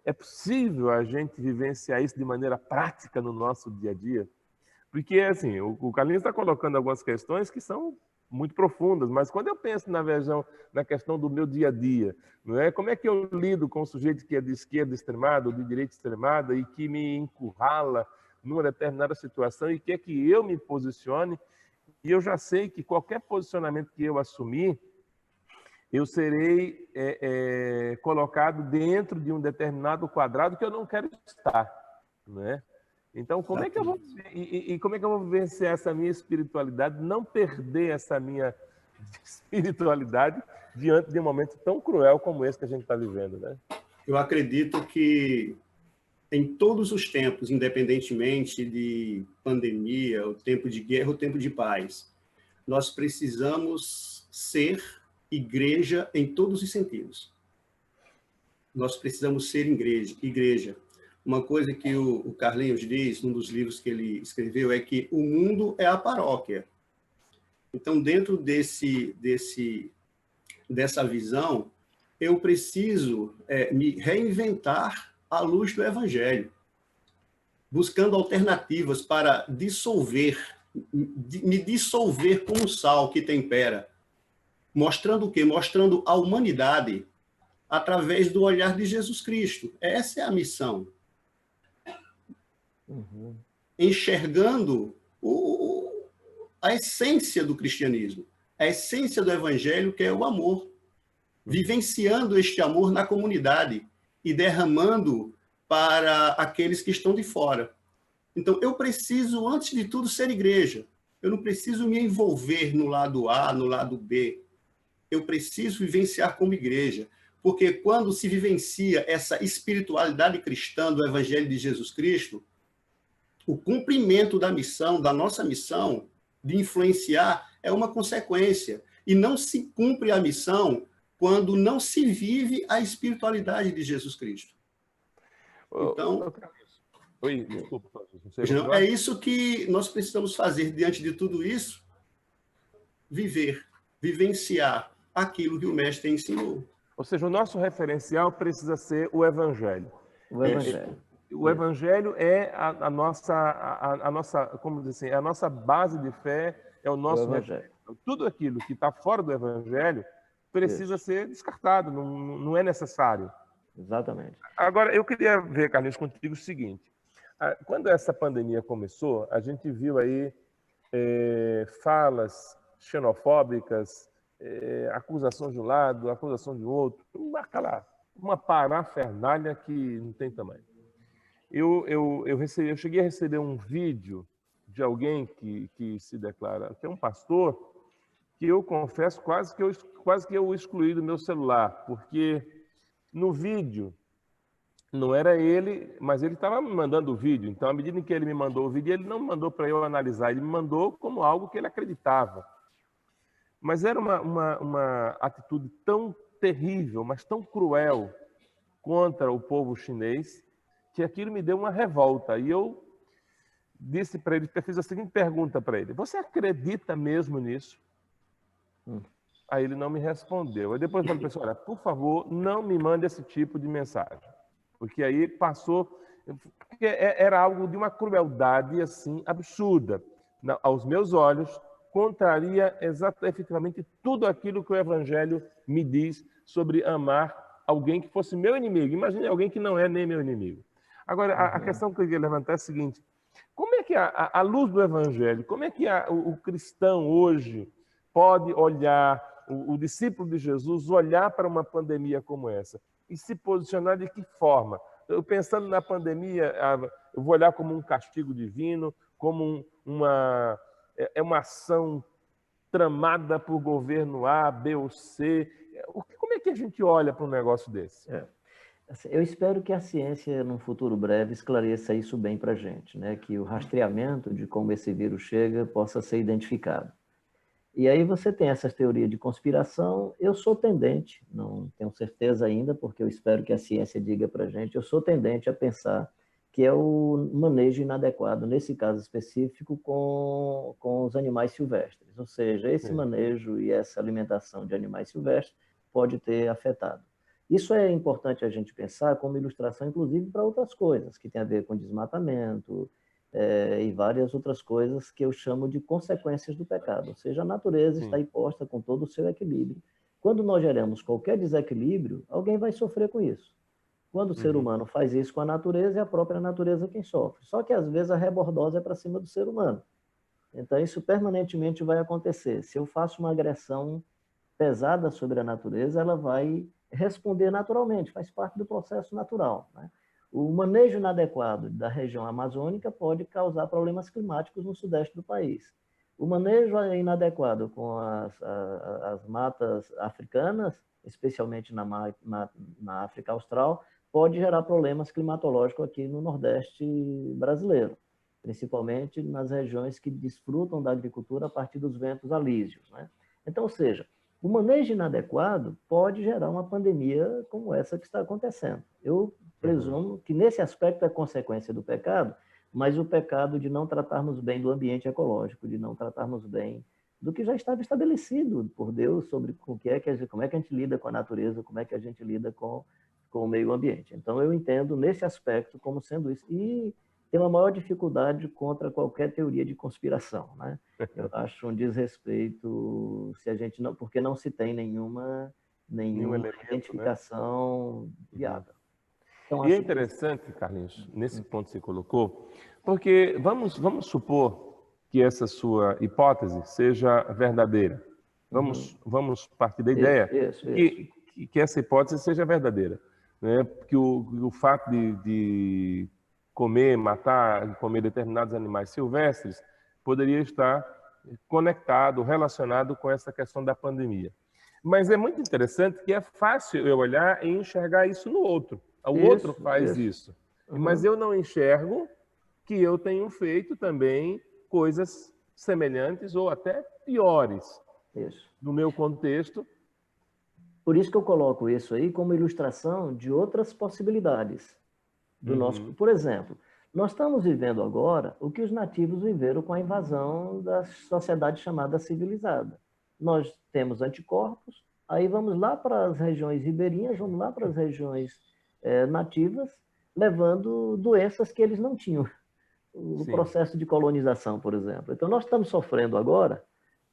É possível a gente vivenciar isso de maneira prática no nosso dia a dia? Porque, assim, o Carlinhos está colocando algumas questões que são muito profundas, mas quando eu penso na questão do meu dia a dia, não é? Como é que eu lido com um sujeito que é de esquerda extremada ou de direita extremada e que me encurrala numa determinada situação e quer que eu me posicione, e eu já sei que qualquer posicionamento que eu assumir, eu serei colocado dentro de um determinado quadrado que eu não quero estar, né? Então, como é que eu vou como é que eu vou vencer essa minha espiritualidade, não perder essa minha espiritualidade diante de um momento tão cruel como esse que a gente está vivendo, né? Eu acredito que em todos os tempos, independentemente de pandemia, o tempo de guerra, o tempo de paz, nós precisamos ser igreja em todos os sentidos. Nós precisamos ser igreja. Uma coisa que o Carlinhos diz, num dos livros que ele escreveu, é que o mundo é a paróquia. Então, dentro dessa visão, eu preciso me reinventar à luz do Evangelho, buscando alternativas para me dissolver como sal que tempera. Mostrando o quê? Mostrando a humanidade através do olhar de Jesus Cristo. Essa é a missão. Uhum. Enxergando a essência do cristianismo, a essência do evangelho, que é o amor. Vivenciando este amor na comunidade e derramando para aqueles que estão de fora. Então, eu preciso, antes de tudo, ser igreja. Eu não preciso me envolver no lado A, no lado B. Eu preciso vivenciar como igreja. Porque quando se vivencia essa espiritualidade cristã do Evangelho de Jesus Cristo, o cumprimento da missão, da nossa missão, de influenciar, é uma consequência. E não se cumpre a missão quando não se vive a espiritualidade de Jesus Cristo. Então, oi, desculpa, não, é isso que nós precisamos fazer diante de tudo isso, vivenciar aquilo que o mestre ensinou. Ou seja, o nosso referencial precisa ser o Evangelho. O Evangelho. O Evangelho é a nossa, como dizer assim, a nossa base de fé, é o nosso referencial. Tudo aquilo que está fora do Evangelho precisa ser descartado, não é necessário. Exatamente. Agora, eu queria ver, Carlinhos, contigo o seguinte. Quando essa pandemia começou, a gente viu aí falas xenofóbicas, acusação de um lado, acusação de outro, uma parafernália que não tem tamanho. Eu cheguei a receber um vídeo de alguém que se declara, que é um pastor, que eu confesso quase que eu excluí do meu celular, porque no vídeo não era ele, mas ele estava me mandando o vídeo. Então, à medida em que ele me mandou o vídeo, ele não me mandou para eu analisar, ele me mandou como algo que ele acreditava. Mas era uma atitude tão terrível, mas tão cruel contra o povo chinês, que aquilo me deu uma revolta. E eu disse para ele, fiz a seguinte pergunta para ele: você acredita mesmo nisso? Aí ele não me respondeu. Aí depois eu falei para ele: olha, por favor, não me mande esse tipo de mensagem. Porque aí passou... Porque era algo de uma crueldade assim absurda. Aos meus olhos, contraria efetivamente tudo aquilo que o Evangelho me diz sobre amar alguém que fosse meu inimigo. Imagine alguém que não é nem meu inimigo. Agora, a questão que eu queria levantar é a seguinte: como é que, à luz do Evangelho, como é que o cristão hoje pode olhar, o discípulo de Jesus, olhar para uma pandemia como essa e se posicionar de que forma? Eu pensando na pandemia, eu vou olhar como um castigo divino, como uma ação tramada por governo A, B ou C. Como é que a gente olha para um negócio desse? Eu espero que a ciência, num futuro breve, esclareça isso bem para a gente, né? Que o rastreamento de como esse vírus chega possa ser identificado. E aí você tem essas teorias de conspiração. Eu sou tendente, não tenho certeza ainda, porque eu espero que a ciência diga para a gente, eu sou tendente a pensar que é o manejo inadequado, nesse caso específico, com os animais silvestres. Ou seja, esse manejo e essa alimentação de animais silvestres pode ter afetado. Isso é importante a gente pensar como ilustração, inclusive, para outras coisas, que tem a ver com desmatamento, e várias outras coisas que eu chamo de consequências do pecado. Ou seja, a natureza está aí posta com todo o seu equilíbrio. Quando nós geramos qualquer desequilíbrio, alguém vai sofrer com isso. Quando o ser humano faz isso com a natureza, é a própria natureza quem sofre. Só que, às vezes, a rebordose é para cima do ser humano. Então, isso permanentemente vai acontecer. Se eu faço uma agressão pesada sobre a natureza, ela vai responder naturalmente, faz parte do processo natural, né? O manejo inadequado da região amazônica pode causar problemas climáticos no sudeste do país. O manejo inadequado com as matas africanas, especialmente na África Austral, pode gerar problemas climatológicos aqui no Nordeste brasileiro, principalmente nas regiões que desfrutam da agricultura a partir dos ventos alísios, né? Então, ou seja, o manejo inadequado pode gerar uma pandemia como essa que está acontecendo. Eu presumo que nesse aspecto é consequência do pecado, mas o pecado de não tratarmos bem do ambiente ecológico, de não tratarmos bem do que já estava estabelecido por Deus sobre como é que a gente lida com a natureza, como é que a gente lida com o meio ambiente. Então, eu entendo nesse aspecto como sendo isso. E tem uma maior dificuldade contra qualquer teoria de conspiração, né? Eu acho um desrespeito se a gente não, porque não se tem nenhuma elemento, identificação, né, viável. Então, e é interessante, Carlinhos, nesse ponto que você colocou, porque vamos supor que essa sua hipótese seja verdadeira. Vamos partir da ideia que essa hipótese seja verdadeira, né? Que o fato de comer, matar, comer determinados animais silvestres poderia estar conectado, relacionado com essa questão da pandemia. Mas é muito interessante que é fácil eu olhar e enxergar isso no outro. O outro faz isso. Mas eu não enxergo que eu tenho feito também coisas semelhantes ou até piores no meu contexto. Por isso que eu coloco isso aí como ilustração de outras possibilidades do nosso. Por exemplo, nós estamos vivendo agora o que os nativos viveram com a invasão da sociedade chamada civilizada. Nós temos anticorpos, aí vamos lá para as regiões ribeirinhas, vamos lá para as regiões nativas, levando doenças que eles não tinham. O processo de colonização, por exemplo. Então, nós estamos sofrendo agora,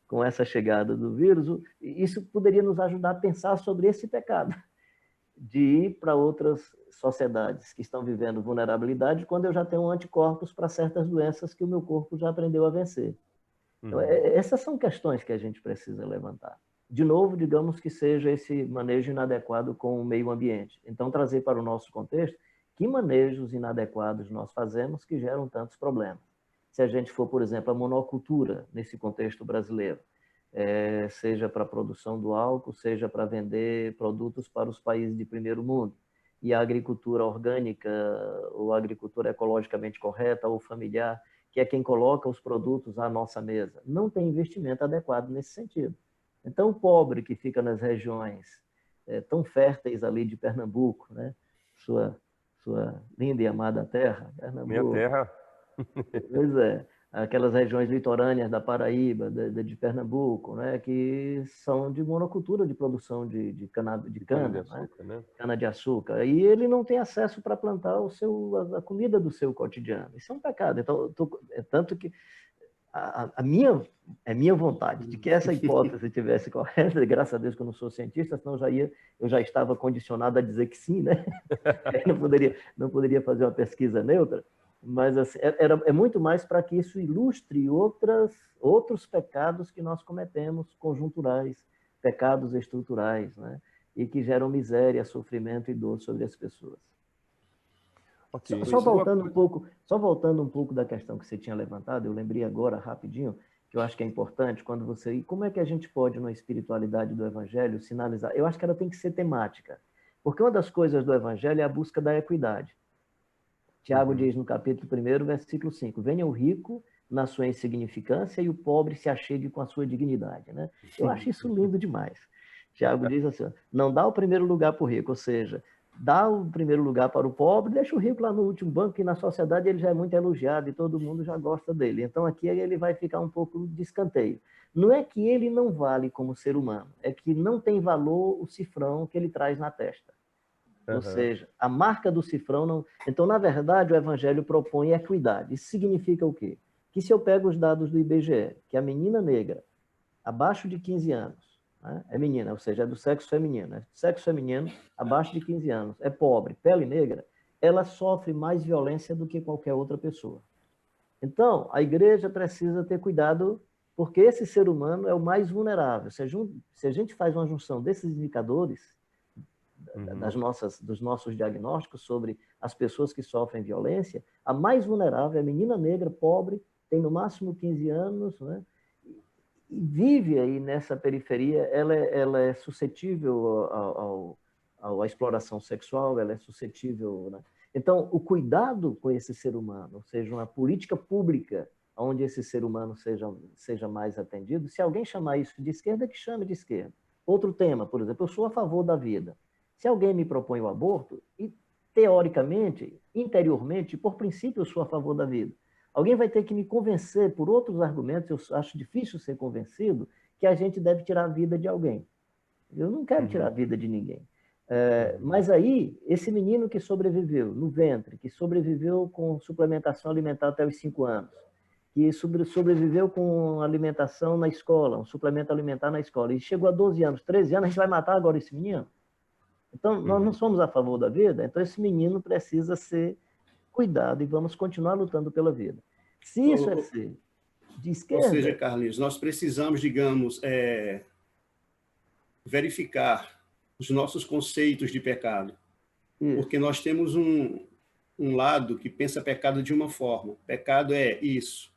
com essa chegada do vírus, isso poderia nos ajudar a pensar sobre esse pecado, de ir para outras sociedades que estão vivendo vulnerabilidade quando eu já tenho anticorpos para certas doenças que o meu corpo já aprendeu a vencer. Então, essas são questões que a gente precisa levantar. De novo, digamos que seja esse manejo inadequado com o meio ambiente. Então, trazer para o nosso contexto que manejos inadequados nós fazemos que geram tantos problemas. Se a gente for, por exemplo, a monocultura nesse contexto brasileiro, seja para a produção do álcool, seja para vender produtos para os países de primeiro mundo, e a agricultura orgânica ou a agricultura ecologicamente correta ou familiar, que é quem coloca os produtos à nossa mesa, não tem investimento adequado nesse sentido. Então, o pobre que fica nas regiões tão férteis ali de Pernambuco, né? Sua linda e amada terra, Pernambuco. Minha terra. Pois é. Aquelas regiões litorâneas da Paraíba, de Pernambuco, né? Que são de monocultura de produção de cana-de-açúcar, né? Cana-de-açúcar. E ele não tem acesso para plantar a comida do seu cotidiano. Isso é um pecado. Então, tanto que a minha vontade de que essa hipótese tivesse correta, graças a Deus que eu não sou cientista, senão eu já estava condicionado a dizer que sim, né? não poderia fazer uma pesquisa neutra, mas assim, é muito mais para que isso ilustre outros pecados que nós cometemos, conjunturais, pecados estruturais, né? E que geram miséria, sofrimento e dor sobre as pessoas. Okay. Só voltando um pouco da questão que você tinha levantado, eu lembrei agora, rapidinho, que eu acho que é importante, quando você... Como é que a gente pode, na espiritualidade do Evangelho, sinalizar? Eu acho que ela tem que ser temática, porque uma das coisas do Evangelho é a busca da equidade. Tiago diz no capítulo 1, versículo 5, venha o rico na sua insignificância e o pobre se achegue com a sua dignidade, né? Eu acho isso lindo demais. Tiago diz assim, não dá o primeiro lugar para o rico, ou seja... dá o primeiro lugar para o pobre, deixa o rico lá no último banco, que na sociedade ele já é muito elogiado e todo mundo já gosta dele. Então aqui ele vai ficar um pouco de escanteio. Não é que ele não vale como ser humano, é que não tem valor o cifrão que ele traz na testa. Ou seja, a marca do cifrão não... Então, na verdade, o Evangelho propõe equidade. Isso significa o quê? Que se eu pego os dados do IBGE, que a menina negra, abaixo de 15 anos, né, é menina, ou seja, é do sexo feminino, né? Sexo feminino, abaixo de 15 anos, é pobre, pele negra, ela sofre mais violência do que qualquer outra pessoa. Então, a igreja precisa ter cuidado, porque esse ser humano é o mais vulnerável. Se a gente faz uma junção desses indicadores, dos nossos diagnósticos sobre as pessoas que sofrem violência, a mais vulnerável é a menina negra, pobre, tem no máximo 15 anos, né? E vive aí nessa periferia, ela é suscetível à exploração sexual, ela é suscetível... Né? Então, o cuidado com esse ser humano, ou seja, uma política pública onde esse ser humano seja mais atendido, se alguém chamar isso de esquerda, que chame de esquerda. Outro tema, por exemplo, eu sou a favor da vida. Se alguém me propõe o aborto, e teoricamente, interiormente, por princípio, eu sou a favor da vida. Alguém vai ter que me convencer por outros argumentos, eu acho difícil ser convencido, que a gente deve tirar a vida de alguém. Eu não quero tirar a vida de ninguém. Mas aí, esse menino que sobreviveu no ventre, que sobreviveu com suplementação alimentar até os 5 anos, que sobreviveu com alimentação na escola, um suplemento alimentar na escola, e chegou a 12 anos, 13 anos, a gente vai matar agora esse menino? Então, nós não somos a favor da vida, então esse menino precisa ser cuidado e vamos continuar lutando pela vida. Se isso é ser de esquerda... Ou seja, Carlinhos, nós precisamos, digamos, verificar os nossos conceitos de pecado. Isso. Porque nós temos um lado que pensa pecado de uma forma. Pecado é isso.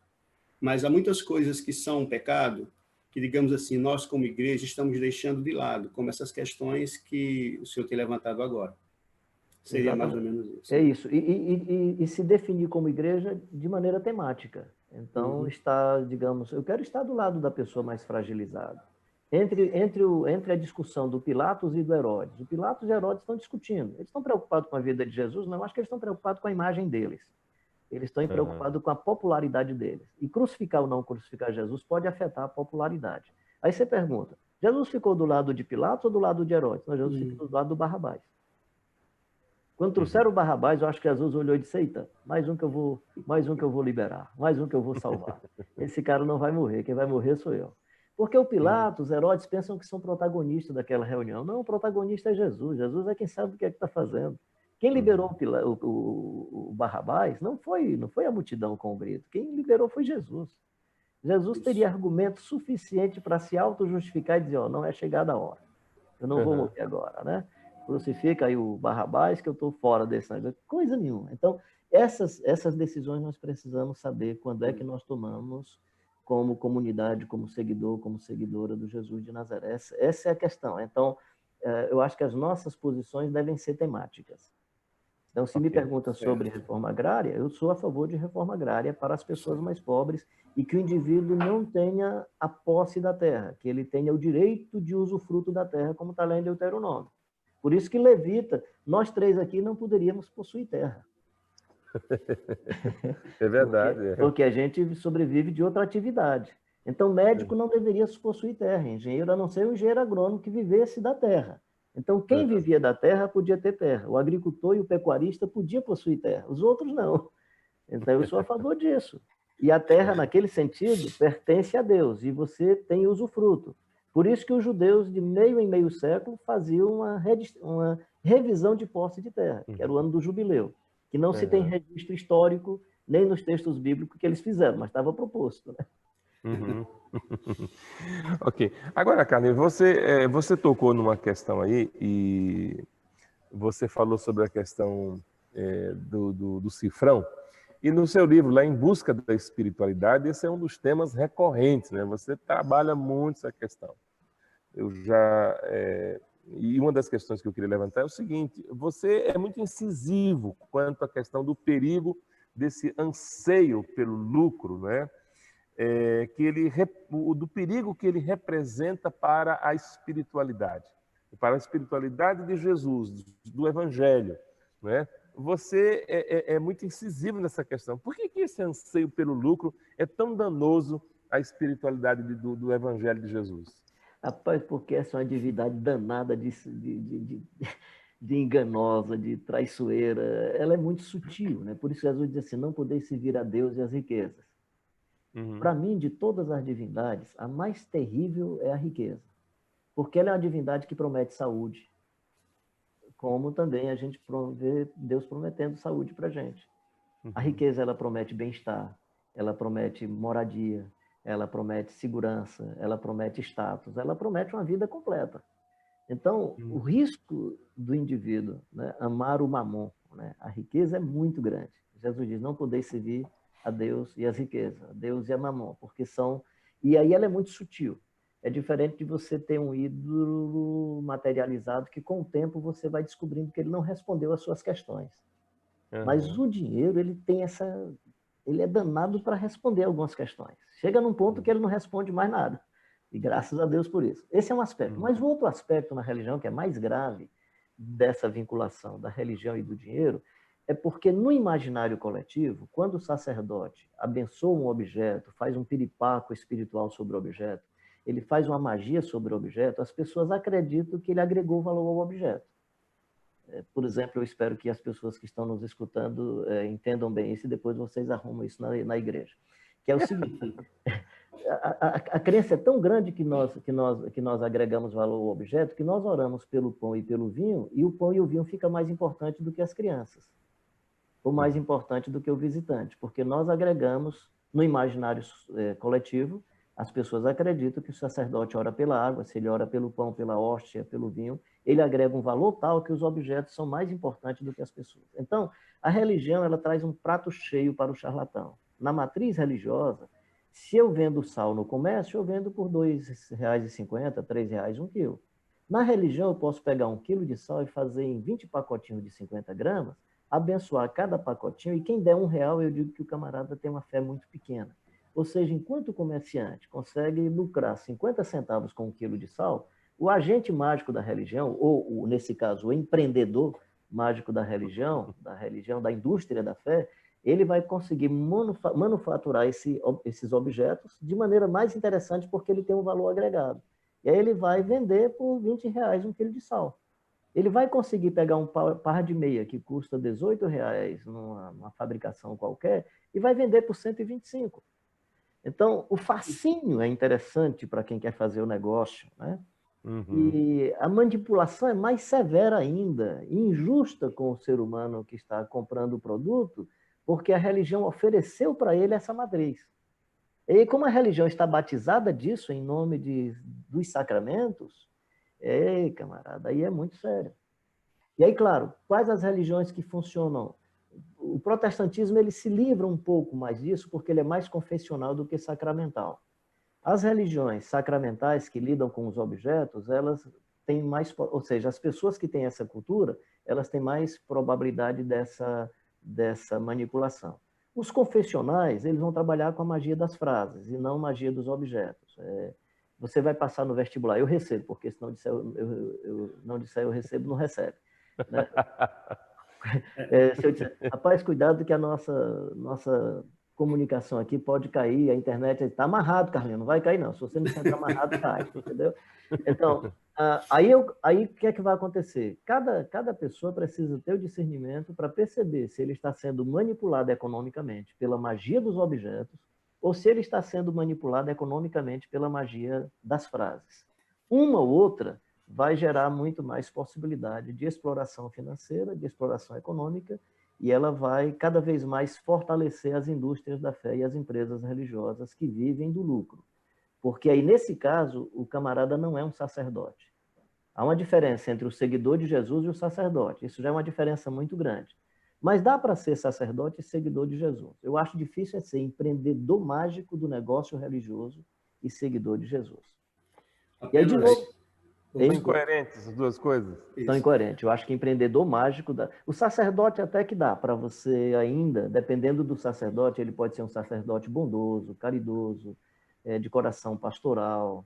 Mas há muitas coisas que são pecado que, digamos assim, nós como igreja estamos deixando de lado, como essas questões que o senhor tem levantado agora. Seria mais ou menos isso. É isso. E se definir como igreja de maneira temática. Então, está, digamos, eu quero estar do lado da pessoa mais fragilizada. Entre a discussão do Pilatos e do Herodes. O Pilatos e o Herodes estão discutindo. Eles estão preocupados com a vida de Jesus? Não, acho que eles estão preocupados com a imagem deles. Eles estão preocupados com a popularidade deles. E crucificar ou não crucificar Jesus pode afetar a popularidade. Aí você pergunta, Jesus ficou do lado de Pilatos ou do lado de Herodes? Não, Jesus ficou do lado do Barrabás. Quando trouxeram o Barrabás, eu acho que Jesus olhou e disse, eita, mais um que eu vou liberar, mais um que eu vou salvar. Esse cara não vai morrer, quem vai morrer sou eu. Porque o Pilatos, Herodes pensam que são protagonistas daquela reunião. Não, o protagonista é Jesus. Jesus é quem sabe o que é que está fazendo. Quem liberou o Barrabás não foi a multidão com o grito. Quem liberou foi Jesus. Jesus teria argumento suficiente para se auto-justificar e dizer, não é chegada a hora. Eu não vou morrer agora, né? Crucifica aí o Barrabás que eu estou fora desse negócio. Coisa nenhuma. Então, essas decisões nós precisamos saber quando é que nós tomamos como comunidade, como seguidor, como seguidora do Jesus de Nazaré. Essa é a questão. Então, eu acho que as nossas posições devem ser temáticas. Então, se me perguntam sobre reforma agrária, eu sou a favor de reforma agrária para as pessoas mais pobres e que o indivíduo não tenha a posse da terra, que ele tenha o direito de usufruto da terra, como está lá em Deuteronômio. Por isso que Levita, nós três aqui não poderíamos possuir terra. É verdade. Porque a gente sobrevive de outra atividade. Então, médico não deveria possuir terra, engenheiro a não ser o engenheiro agrônomo que vivesse da terra. Então, quem vivia da terra podia ter terra. O agricultor e o pecuarista podiam possuir terra, os outros não. Então, eu sou a favor disso. E a terra, naquele sentido, pertence a Deus, e você tem usufruto. Por isso que os judeus, de meio em meio século, faziam uma revisão de posse de terra, que era o ano do jubileu, que não se tem registro histórico, nem nos textos bíblicos que eles fizeram, mas estava proposto, né? Ok. Agora, Carlinhos, você tocou numa questão aí e você falou sobre a questão do cifrão. E no seu livro, lá Em Busca da Espiritualidade, esse é um dos temas recorrentes, né? Você trabalha muito essa questão. E uma das questões que eu queria levantar é o seguinte: você é muito incisivo quanto à questão do perigo desse anseio pelo lucro, né? Do perigo que ele representa para a espiritualidade de Jesus, do Evangelho, né? Você é muito incisivo nessa questão. Por que esse anseio pelo lucro é tão danoso à espiritualidade do Evangelho de Jesus? Rapaz, porque essa é uma atividade danada de enganosa, de traiçoeira, ela é muito sutil, né? Por isso Jesus diz assim, não podeis servir a Deus e as riquezas. Para mim, de todas as divindades, a mais terrível é a riqueza, porque ela é uma divindade que promete saúde, como também a gente vê Deus prometendo saúde para a gente. A riqueza, ela promete bem-estar, ela promete moradia, ela promete segurança, ela promete status, ela promete uma vida completa. Então, o risco do indivíduo, né, amar o mamon, né, a riqueza é muito grande. Jesus diz, não podeis servir a Deus e as riquezas, a Deus e a mamon, porque são... E aí ela é muito sutil. É diferente de você ter um ídolo materializado que, com o tempo, você vai descobrindo que ele não respondeu às suas questões. Mas o dinheiro, ele tem essa... Ele é danado para responder algumas questões. Chega num ponto que ele não responde mais nada. E graças a Deus por isso. Esse é um aspecto. Mas o outro aspecto na religião, que é mais grave, dessa vinculação da religião e do dinheiro, é porque no imaginário coletivo, quando o sacerdote abençoa um objeto, faz um piripaco espiritual sobre o objeto, ele faz uma magia sobre o objeto, as pessoas acreditam que ele agregou valor ao objeto. Por exemplo, eu espero que as pessoas que estão nos escutando entendam bem isso e depois vocês arrumam isso na igreja. Que é o seguinte, a crença é tão grande que nós agregamos valor ao objeto que nós oramos pelo pão e pelo vinho e o pão e o vinho fica mais importante do que as crianças, ou mais importante do que o visitante, porque nós agregamos no imaginário coletivo. As pessoas acreditam que o sacerdote ora pela água, se ele ora pelo pão, pela hóstia, pelo vinho, ele agrega um valor tal que os objetos são mais importantes do que as pessoas. Então, a religião, ela traz um prato cheio para o charlatão. Na matriz religiosa, se eu vendo sal no comércio, eu vendo por R$ 2,50, R$ 3 um quilo. Na religião, eu posso pegar 1 quilo de sal e fazer em 20 pacotinhos de 50 gramas, abençoar cada pacotinho, e quem der R$ 1, eu digo que o camarada tem uma fé muito pequena. Ou seja, enquanto o comerciante consegue lucrar 50 centavos com 1 quilo de sal, o agente mágico da religião, ou nesse caso, o empreendedor mágico da religião, da indústria da fé, ele vai conseguir manufaturar esses objetos de maneira mais interessante porque ele tem um valor agregado. E aí ele vai vender por R$ 20 1 quilo de sal. Ele vai conseguir pegar um par de meia que custa R$ 18 numa fabricação qualquer e vai vender por 125. Então, o fascínio é interessante para quem quer fazer o negócio, né? E a manipulação é mais severa ainda, injusta com o ser humano que está comprando o produto, porque a religião ofereceu para ele essa matriz. E como a religião está batizada disso em nome dos sacramentos, camarada, aí é muito sério. E aí, claro, quais as religiões que funcionam? O protestantismo, ele se livra um pouco mais disso, porque ele é mais confessional do que sacramental. As religiões sacramentais que lidam com os objetos, elas têm mais, ou seja, as pessoas que têm essa cultura, elas têm mais probabilidade dessa manipulação. Os confessionais, eles vão trabalhar com a magia das frases e não magia dos objetos. Você vai passar no vestibular, eu recebo, porque se não disser eu não disser eu recebo, não recebe. Né? Se eu disser, rapaz, cuidado que a nossa comunicação aqui pode cair, a internet está amarrado, Carlinhos, não vai cair não, se você não sentar amarrado, cai, entendeu? Então, aí o que é que vai acontecer? Cada pessoa precisa ter o discernimento para perceber se ele está sendo manipulado economicamente pela magia dos objetos ou se ele está sendo manipulado economicamente pela magia das frases. Uma ou outra vai gerar muito mais possibilidade de exploração financeira, de exploração econômica, e ela vai cada vez mais fortalecer as indústrias da fé e as empresas religiosas que vivem do lucro. Porque aí, nesse caso, o camarada não é um sacerdote. Há uma diferença entre o seguidor de Jesus e o sacerdote. Isso já é uma diferença muito grande. Mas dá para ser sacerdote e seguidor de Jesus. Eu acho difícil ser empreendedor mágico do negócio religioso e seguidor de Jesus. E aí, de novo... São incoerentes essas duas coisas? São incoerentes. Eu acho que empreendedor mágico... O sacerdote até que dá para você ainda, dependendo do sacerdote, ele pode ser um sacerdote bondoso, caridoso, de coração pastoral,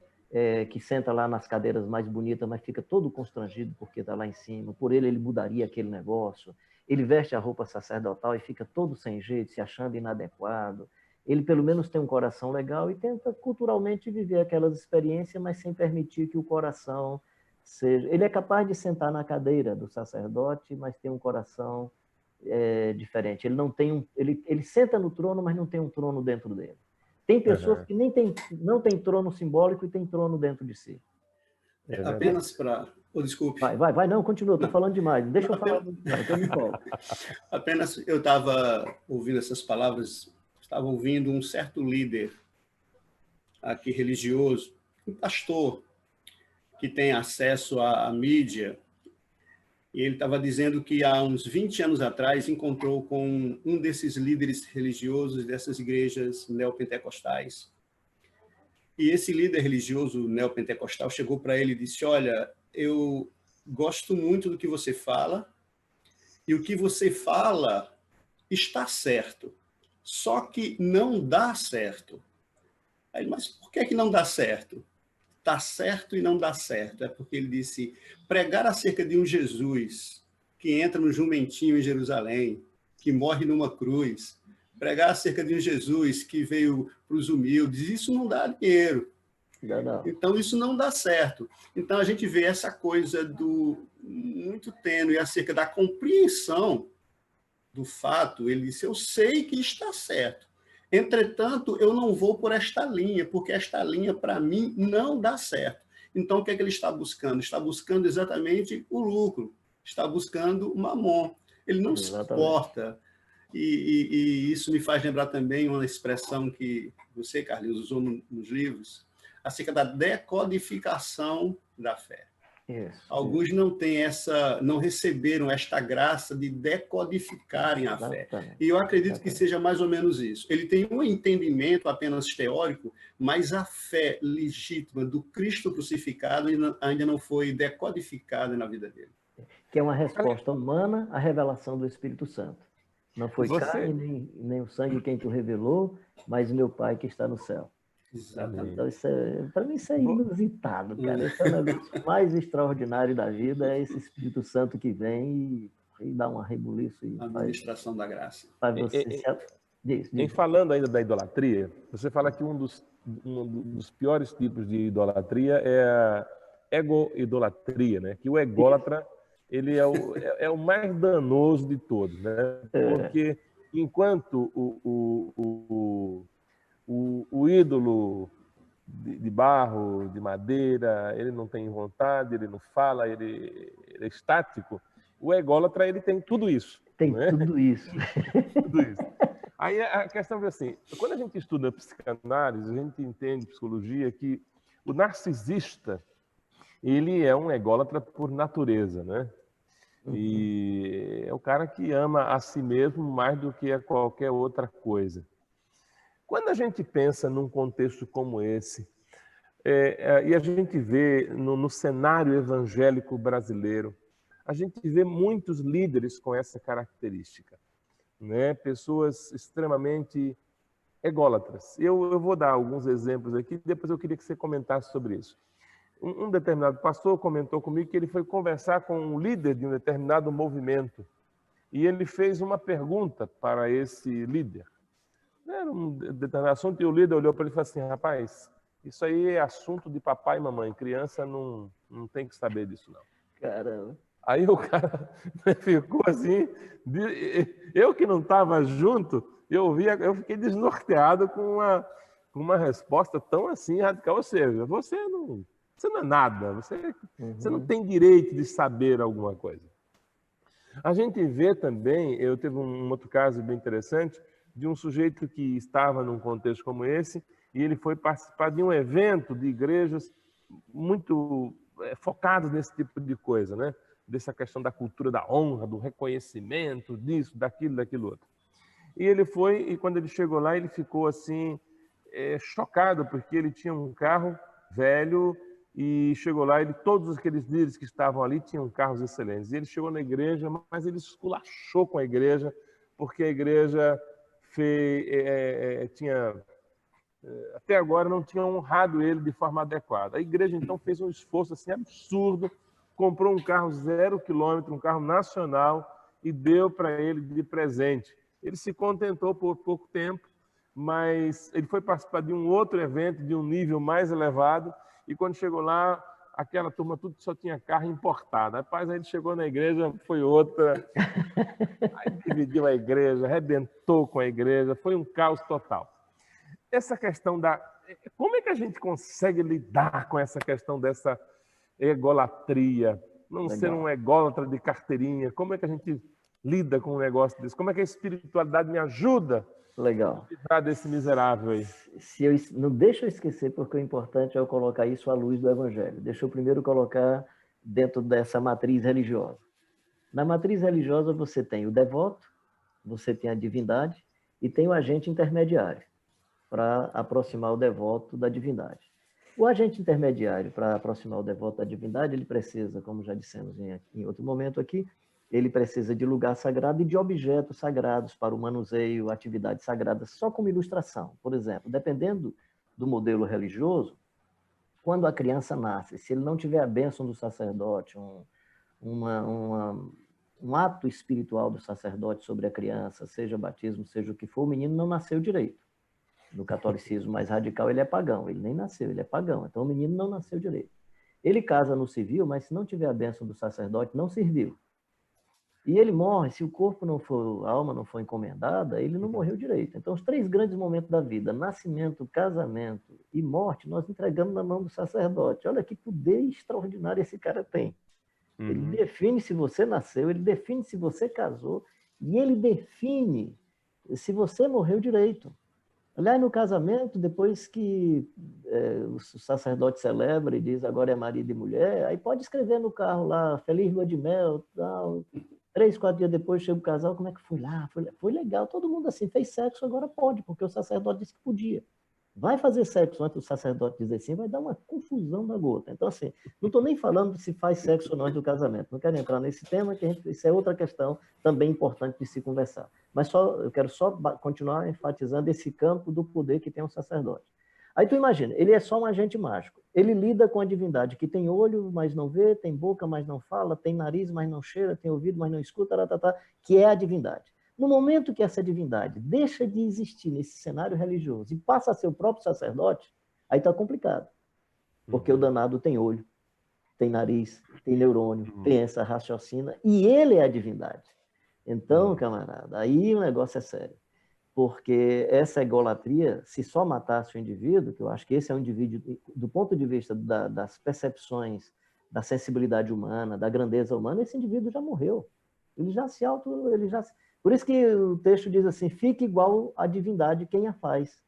que senta lá nas cadeiras mais bonitas, mas fica todo constrangido porque está lá em cima. Por ele mudaria aquele negócio. Ele veste a roupa sacerdotal e fica todo sem jeito, se achando inadequado. Ele pelo menos tem um coração legal e tenta culturalmente viver aquelas experiências, mas sem permitir que o coração seja... Ele é capaz de sentar na cadeira do sacerdote, mas tem um coração diferente. Ele não tem ele senta no trono, mas não tem um trono dentro dele. Tem pessoas que não tem trono simbólico e tem trono dentro de si. Apenas para... Oh, desculpe. Vai, não, continua, estou falando demais. Deixa eu falar demais, eu me empolgo. Apenas eu estava ouvindo essas palavras, estava ouvindo um certo líder aqui religioso, um pastor que tem acesso à mídia, e ele estava dizendo que há uns 20 anos atrás encontrou com um desses líderes religiosos dessas igrejas neopentecostais. E esse líder religioso neopentecostal chegou para ele e disse: olha, eu gosto muito do que você fala, e o que você fala está certo, só que não dá certo. Aí, mas por que não dá certo? Está certo e não dá certo. É porque ele disse: pregar acerca de um Jesus que entra no jumentinho em Jerusalém, que morre numa cruz, pregar acerca de um Jesus que veio para os humildes, isso não dá dinheiro. Não. Então, isso não dá certo. Então, a gente vê essa coisa muito tênue acerca da compreensão do fato. Ele disse: eu sei que está certo. Entretanto, eu não vou por esta linha, porque esta linha, para mim, não dá certo. Então, o que é que ele está buscando? Está buscando exatamente o lucro. Está buscando o mamon. Ele não suporta. E isso me faz lembrar também uma expressão que você, Carlinhos, usou nos livros, acerca da decodificação da fé. Alguns não receberam esta graça de decodificarem a fé. E eu acredito que seja mais ou menos isso. Ele tem um entendimento apenas teórico, mas a fé legítima do Cristo crucificado ainda não foi decodificada na vida dele. Que é uma resposta humana à revelação do Espírito Santo. Não foi carne nem o sangue quem tu revelou, mas meu Pai que está no céu. Exatamente. Então, para mim, isso é inusitado, cara. Esse é o negócio mais extraordinário da vida, é esse Espírito Santo que vem e dá uma rebuliço. A administração da graça. Faz você diz. Em falando ainda da idolatria, você fala que um dos piores tipos de idolatria é a ego-idolatria, né? Que o ególatra, ele é o mais danoso de todos, né? Porque enquanto o ídolo de barro, de madeira, ele não tem vontade, ele não fala, ele é estático, o ególatra, ele tem tudo isso. Tem tudo isso. Tudo isso. Aí a questão é assim, quando a gente estuda psicanálise, a gente entende psicologia que o narcisista, ele é um ególatra por natureza, né? E é o cara que ama a si mesmo mais do que a qualquer outra coisa. Quando a gente pensa num contexto como esse, e a gente vê no cenário evangélico brasileiro, a gente vê muitos líderes com essa característica, né? Pessoas extremamente ególatras. Eu vou dar alguns exemplos aqui, depois eu queria que você comentasse sobre isso. Um determinado pastor comentou comigo que ele foi conversar com um líder de um determinado movimento e ele fez uma pergunta para esse líder. Era um determinado assunto e o líder olhou para ele e falou assim: rapaz, isso aí é assunto de papai e mamãe, criança não tem que saber disso não. Caramba. Aí o cara ficou assim, eu que não estava junto, eu fiquei desnorteado com uma resposta tão assim radical, ou seja, você não é nada, você não tem direito de saber alguma coisa. A gente vê também, eu teve um outro caso bem interessante, de um sujeito que estava num contexto como esse, e ele foi participar de um evento de igrejas muito focados nesse tipo de coisa, né? Dessa questão da cultura da honra, do reconhecimento, disso, daquilo outro. E ele foi, e quando ele chegou lá, ele ficou assim, chocado, porque ele tinha um carro velho, e chegou lá, todos aqueles líderes que estavam ali tinham carros excelentes. E ele chegou na igreja, mas ele esculachou com a igreja, porque a igreja até agora não tinha honrado ele de forma adequada. A igreja, então, fez um esforço assim, absurdo, comprou um carro 0 quilômetro, um carro nacional, e deu para ele de presente. Ele se contentou por pouco tempo, mas ele foi participar de um outro evento de um nível mais elevado, e quando chegou lá, aquela turma tudo só tinha carro importado. Rapaz, aí ele chegou na igreja, foi outra, aí dividiu a igreja, arrebentou com a igreja, foi um caos total. Essa questão da... Como é que a gente consegue lidar com essa questão dessa egolatria? Não ser um ególatra de carteirinha. Como é que a gente lida com um negócio desse? Como é que a espiritualidade me ajuda Legal. a livrar desse miserável aí? Não deixa eu esquecer, porque o importante é eu colocar isso à luz do Evangelho. Deixa eu primeiro colocar dentro dessa matriz religiosa. Na matriz religiosa você tem o devoto, você tem a divindade e tem o agente intermediário para aproximar o devoto da divindade. O agente intermediário para aproximar o devoto da divindade, ele precisa, como já dissemos em outro momento aqui, ele precisa de lugar sagrado e de objetos sagrados para o manuseio, atividades sagradas, só como ilustração. Por exemplo, dependendo do modelo religioso, quando a criança nasce, se ele não tiver a bênção do sacerdote, um ato espiritual do sacerdote sobre a criança, seja batismo, seja o que for, o menino não nasceu direito. No catolicismo mais radical, ele é pagão. Ele nem nasceu, ele é pagão. Então, o menino não nasceu direito. Ele casa no civil, mas se não tiver a bênção do sacerdote, não serviu. E ele morre, se o corpo não for, a alma não for encomendada, ele não morreu direito. Então, os 3 grandes momentos da vida, nascimento, casamento e morte, nós entregamos na mão do sacerdote. Olha que poder extraordinário esse cara tem. Ele define se você nasceu, ele define se você casou, e ele define se você morreu direito. Aliás, no casamento, depois que o sacerdote celebra e diz agora é marido e mulher, aí pode escrever no carro lá, feliz lua de mel, tal. 3, 4 dias depois chega o casal, como é que foi lá? Foi legal, todo mundo assim, fez sexo, agora pode, porque o sacerdote disse que podia. Vai fazer sexo antes do sacerdote dizer sim, vai dar uma confusão da gota. Então, assim, não estou nem falando se faz sexo ou não antes do casamento. Não quero entrar nesse tema, que isso é outra questão também importante de se conversar. Mas eu quero só continuar enfatizando esse campo do poder que tem o sacerdote. Aí tu imagina, ele é só um agente mágico. Ele lida com a divindade que tem olho, mas não vê, tem boca, mas não fala, tem nariz, mas não cheira, tem ouvido, mas não escuta, que é a divindade. No momento que essa divindade deixa de existir nesse cenário religioso e passa a ser o próprio sacerdote, aí está complicado. Porque o danado tem olho, tem nariz, tem neurônio, pensa, raciocina, e ele é a divindade. Então, camarada, aí o negócio é sério. Porque essa egolatria, se só matasse o indivíduo, que eu acho que esse é um indivíduo, do ponto de vista das percepções, da sensibilidade humana, da grandeza humana, esse indivíduo já morreu. Ele já se Por isso que o texto diz assim, fica igual à divindade quem a faz.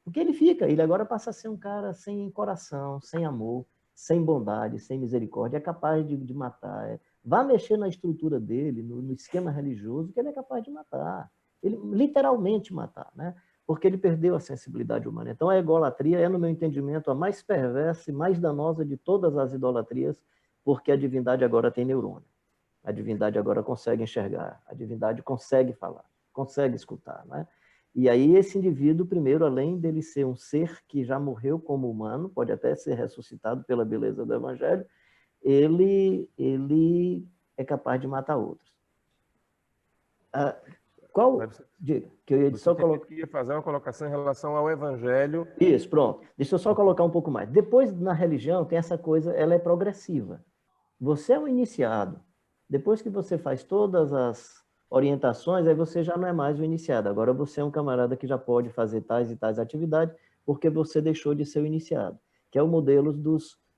Porque ele agora passa a ser um cara sem coração, sem amor, sem bondade, sem misericórdia, é capaz de matar. Vá mexer na estrutura dele, no esquema religioso, que ele é capaz de matar. Ele literalmente matar, né? Porque ele perdeu a sensibilidade humana. Então a egolatria é, no meu entendimento, a mais perversa e mais danosa de todas as idolatrias, porque a divindade agora tem neurônio. A divindade agora consegue enxergar, a divindade consegue falar, consegue escutar, né? E aí esse indivíduo, primeiro, além dele ser um ser que já morreu como humano, pode até ser ressuscitado pela beleza do Evangelho, ele é capaz de matar outros. Diga, que eu ia só colocar... Você ia fazer uma colocação em relação ao Evangelho. Isso, pronto. Deixa eu só colocar um pouco mais. Depois, na religião, tem essa coisa, ela é progressiva. Você é um iniciado. Depois que você faz todas as orientações, aí você já não é mais o iniciado. Agora você é um camarada que já pode fazer tais e tais atividades, porque você deixou de ser o iniciado, que é o modelo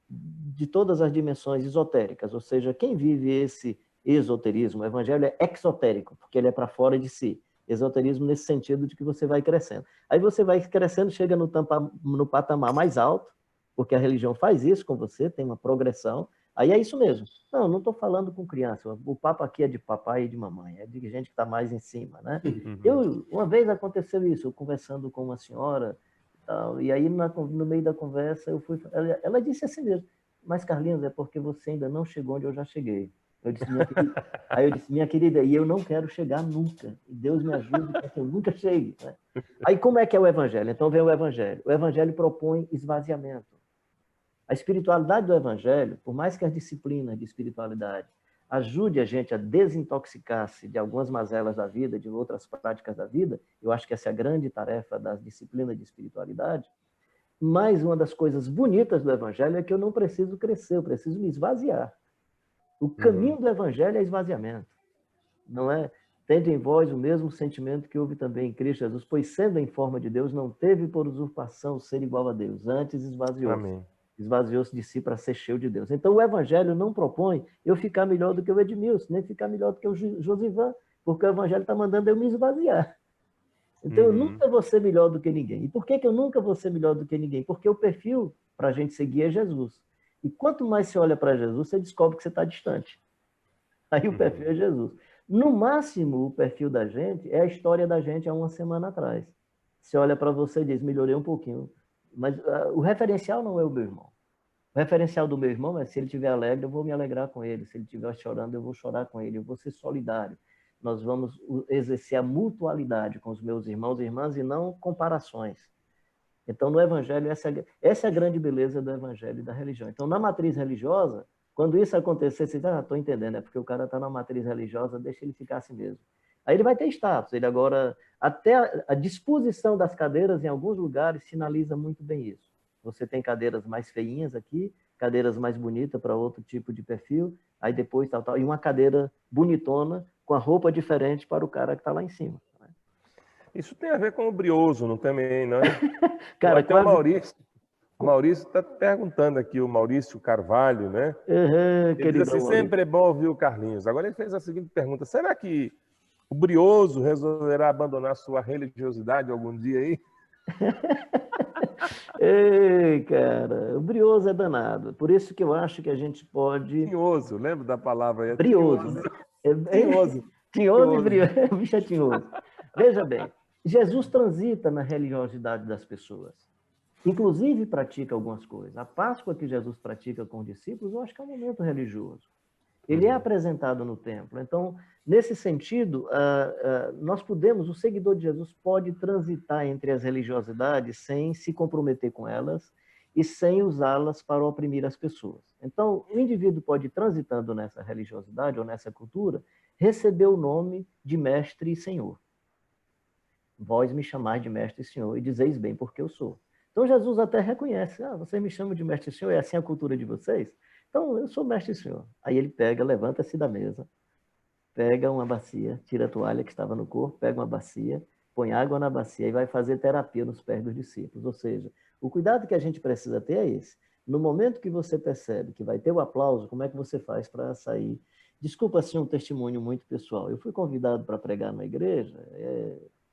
de todas as dimensões esotéricas. Ou seja, quem vive esse esoterismo, o evangelho é exotérico, porque ele é para fora de si. Esoterismo nesse sentido de que você vai crescendo. Aí você vai crescendo, chega no patamar mais alto, porque a religião faz isso com você, tem uma progressão. Aí é isso mesmo. Não estou falando com criança. O papo aqui é de papai e de mamãe, é de gente que está mais em cima, né? Uma vez aconteceu isso, eu conversando com uma senhora, e aí no meio da conversa ela disse assim mesmo, mas Carlinhos, é porque você ainda não chegou onde eu já cheguei. Aí eu disse, minha querida, e eu não quero chegar nunca. E Deus me ajude para que eu nunca chegue. Né? Aí como é que é o evangelho? Então vem o evangelho. O evangelho propõe esvaziamento. A espiritualidade do evangelho, por mais que as disciplinas de espiritualidade ajude a gente a desintoxicar-se de algumas mazelas da vida, de outras práticas da vida, eu acho que essa é a grande tarefa das disciplinas de espiritualidade, Mas uma das coisas bonitas do Evangelho é que eu não preciso crescer, eu preciso me esvaziar. O caminho do Evangelho é esvaziamento. Não é? Tende em vós o mesmo sentimento que houve também em Cristo Jesus, pois sendo em forma de Deus, não teve por usurpação ser igual a Deus, antes esvaziou-se. Amém. Esvaziou-se de si para ser cheio de Deus. Então, o Evangelho não propõe eu ficar melhor do que o Edmilson, nem ficar melhor do que o Josivan, porque o Evangelho está mandando eu me esvaziar. Então, eu nunca vou ser melhor do que ninguém. E por que eu nunca vou ser melhor do que ninguém? Porque o perfil para a gente seguir é Jesus. E quanto mais você olha para Jesus, você descobre que você está distante. Aí o perfil é Jesus. No máximo, o perfil da gente é a história da gente há uma semana atrás. Você olha para você e diz, melhorei um pouquinho. Mas o referencial não é o meu irmão. O referencial do meu irmão é se ele estiver alegre, eu vou me alegrar com ele. Se ele estiver chorando, eu vou chorar com ele. Eu vou ser solidário. Nós vamos exercer a mutualidade com os meus irmãos e irmãs e não comparações. Então, no Evangelho, essa é a grande beleza do Evangelho e da religião. Então, na matriz religiosa, quando isso acontecer, você diz, estou entendendo, é porque o cara está na matriz religiosa, deixa ele ficar assim mesmo. Aí ele vai ter status. Ele agora, até a disposição das cadeiras em alguns lugares sinaliza muito bem isso. Você tem cadeiras mais feinhas aqui, cadeiras mais bonitas para outro tipo de perfil, aí depois tal, e uma cadeira bonitona com a roupa diferente para o cara que está lá em cima. Isso tem a ver com o brioso, não também, não é? Cara, Até o Maurício. O Maurício está perguntando aqui, o Maurício Carvalho, né? Ele diz assim, sempre é bom ouvir o Carlinhos. Agora ele fez a seguinte pergunta, será que o brioso resolverá abandonar sua religiosidade algum dia aí? Ei, cara, o brioso é danado. Por isso que eu acho que a gente pode... Tinhoso, lembra da palavra aí? Brioso. Tinhoso. Tinhoso e brioso. O bicho é tinhoso. Veja bem, Jesus transita na religiosidade das pessoas. Inclusive pratica algumas coisas. A Páscoa que Jesus pratica com os discípulos, eu acho que é um momento religioso. Ele é apresentado no templo. Então, nesse sentido, nós podemos, o seguidor de Jesus pode transitar entre as religiosidades sem se comprometer com elas e sem usá-las para oprimir as pessoas. Então, o indivíduo pode, transitando nessa religiosidade ou nessa cultura, receber o nome de mestre e senhor. Vós me chamais de mestre e senhor, e dizeis bem porque eu sou. Então, Jesus até reconhece, vocês me chamam de mestre e senhor, é assim a cultura de vocês? Então, eu sou mestre e senhor. Aí ele pega, levanta-se da mesa, pega uma bacia, tira a toalha que estava no corpo, pega uma bacia, põe água na bacia e vai fazer terapia nos pés dos discípulos. Ou seja, o cuidado que a gente precisa ter é esse. No momento que você percebe que vai ter o aplauso, como é que você faz para sair? Desculpa, assim, um testemunho muito pessoal. Eu fui convidado para pregar na igreja,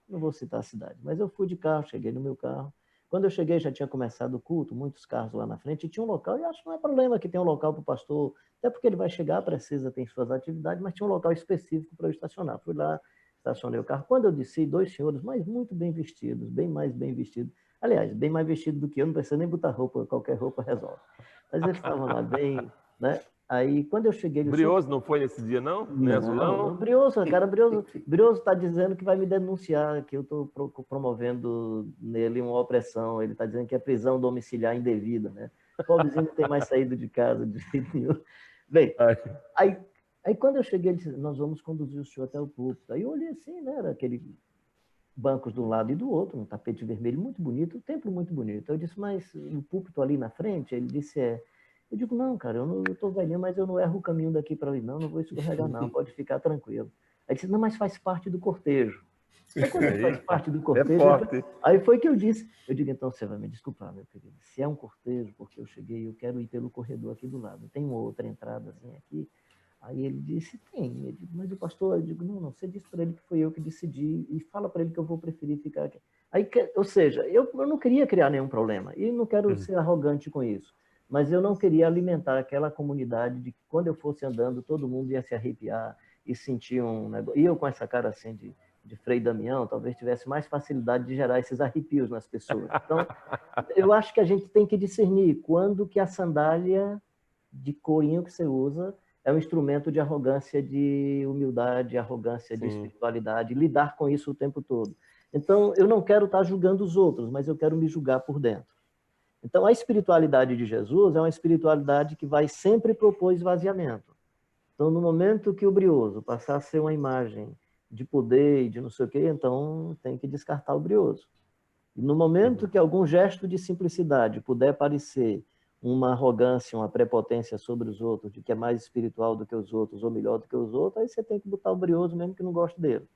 não vou citar a cidade, mas eu fui de carro, cheguei no meu carro. Quando eu cheguei, já tinha começado o culto, muitos carros lá na frente, e tinha um local, e acho que não é problema que tenha um local para o pastor, até porque ele vai chegar, precisa, tem suas atividades, mas tinha um local específico para eu estacionar. Fui lá, estacionei o carro. Quando eu desci, dois senhores, mas muito bem vestidos, bem mais bem vestidos, aliás, bem mais vestidos do que eu, não precisa nem botar roupa, qualquer roupa resolve. Mas eles estavam lá bem, né? Aí, quando eu cheguei... Brioso não foi nesse dia, não? Não, Brioso, cara, Brioso está dizendo que vai me denunciar, que eu estou promovendo nele uma opressão. Ele está dizendo que é prisão domiciliar indevida, né? O pobrezinho não tem mais saído de casa de jeito nenhum. Bem, aí quando eu cheguei, ele disse, nós vamos conduzir o senhor até o púlpito. Aí eu olhei assim, né? Era aquele bancos de um lado e do outro, um tapete vermelho muito bonito, um templo muito bonito. Eu disse, mas o púlpito ali na frente? Ele disse, Eu digo, não, cara, eu estou velhinho, mas eu não erro o caminho daqui para ali, não vou escorregar, não, pode ficar tranquilo. Aí disse, não, mas faz parte do cortejo. Aí quando faz parte do cortejo, forte. Aí foi que eu disse, eu digo, então você vai me desculpar, meu querido, se é um cortejo, porque eu cheguei, eu quero ir pelo corredor aqui do lado, tem uma outra entradazinha aqui. Aí ele disse, tem. Eu digo, mas o pastor, eu digo, não, você disse para ele que foi eu que decidi e fala para ele que eu vou preferir ficar aqui. Aí, ou seja, eu não queria criar nenhum problema e não quero ser arrogante com isso. Mas eu não queria alimentar aquela comunidade de que quando eu fosse andando, todo mundo ia se arrepiar e sentir um negócio. E eu com essa cara assim de Frei Damião, talvez tivesse mais facilidade de gerar esses arrepios nas pessoas. Então, eu acho que a gente tem que discernir quando que a sandália de corinho que você usa é um instrumento de arrogância, de humildade, arrogância, de espiritualidade, lidar com isso o tempo todo. Então, eu não quero estar julgando os outros, mas eu quero me julgar por dentro. Então, a espiritualidade de Jesus é uma espiritualidade que vai sempre propor esvaziamento. Então, no momento que o brioso passar a ser uma imagem de poder e de não sei o quê, então tem que descartar o brioso. E no momento que algum gesto de simplicidade puder parecer uma arrogância, uma prepotência sobre os outros, de que é mais espiritual do que os outros ou melhor do que os outros, aí você tem que botar o brioso mesmo que não goste dele.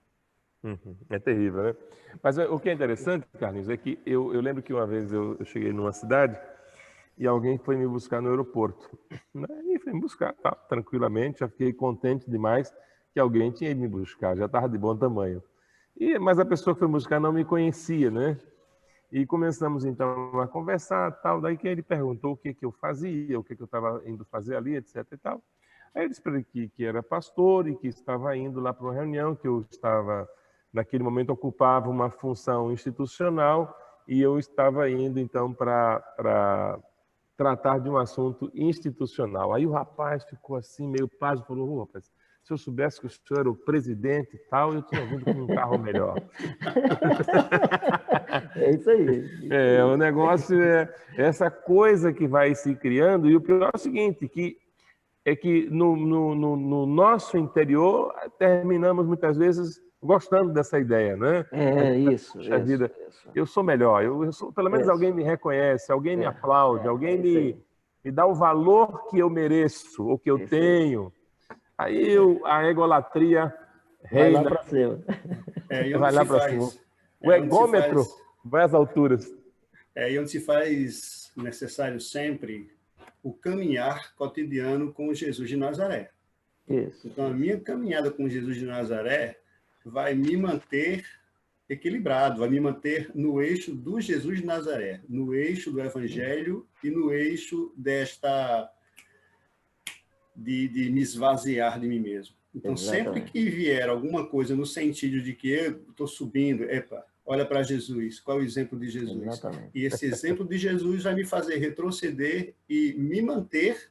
É terrível, né? Mas o que é interessante, Carlinhos, é que eu lembro que uma vez eu cheguei numa cidade e alguém foi me buscar no aeroporto. Né? E foi me buscar, tá, tranquilamente, já fiquei contente demais que alguém tinha ido me buscar, já estava de bom tamanho. Mas a pessoa que foi me buscar não me conhecia, né? E começamos então a conversar, tal, daí que ele perguntou o que eu fazia, o que eu estava indo fazer ali, etc e tal. Aí eu disse para ele que era pastor e que estava indo lá para uma reunião, que eu estava, naquele momento, ocupava uma função institucional e eu estava indo então para tratar de um assunto institucional. Aí o rapaz ficou assim, meio pálido, falou, "Ô, rapaz, se eu soubesse que o senhor era o presidente e tal, eu tinha vindo com um carro melhor." É isso aí. O negócio é essa coisa que vai se criando, e o pior é o seguinte, que no nosso interior terminamos muitas vezes gostando dessa ideia, né? Isso, Puxa vida, isso. eu sou melhor, pelo menos alguém me reconhece, alguém me aplaude, alguém me dá o valor que eu mereço, ou que eu tenho. Aí a egolatria reina. Vai lá para cima. Vai lá para cima. O egômetro vai às alturas. E onde se faz necessário sempre o caminhar cotidiano com Jesus de Nazaré. Isso. Então, a minha caminhada com Jesus de Nazaré vai me manter equilibrado, vai me manter no eixo do Jesus de Nazaré, no eixo do Evangelho e no eixo de me esvaziar de mim mesmo. Então, sempre que vier alguma coisa no sentido de que eu estou subindo, olha para Jesus, qual é o exemplo de Jesus? Exatamente. E esse exemplo de Jesus vai me fazer retroceder e me manter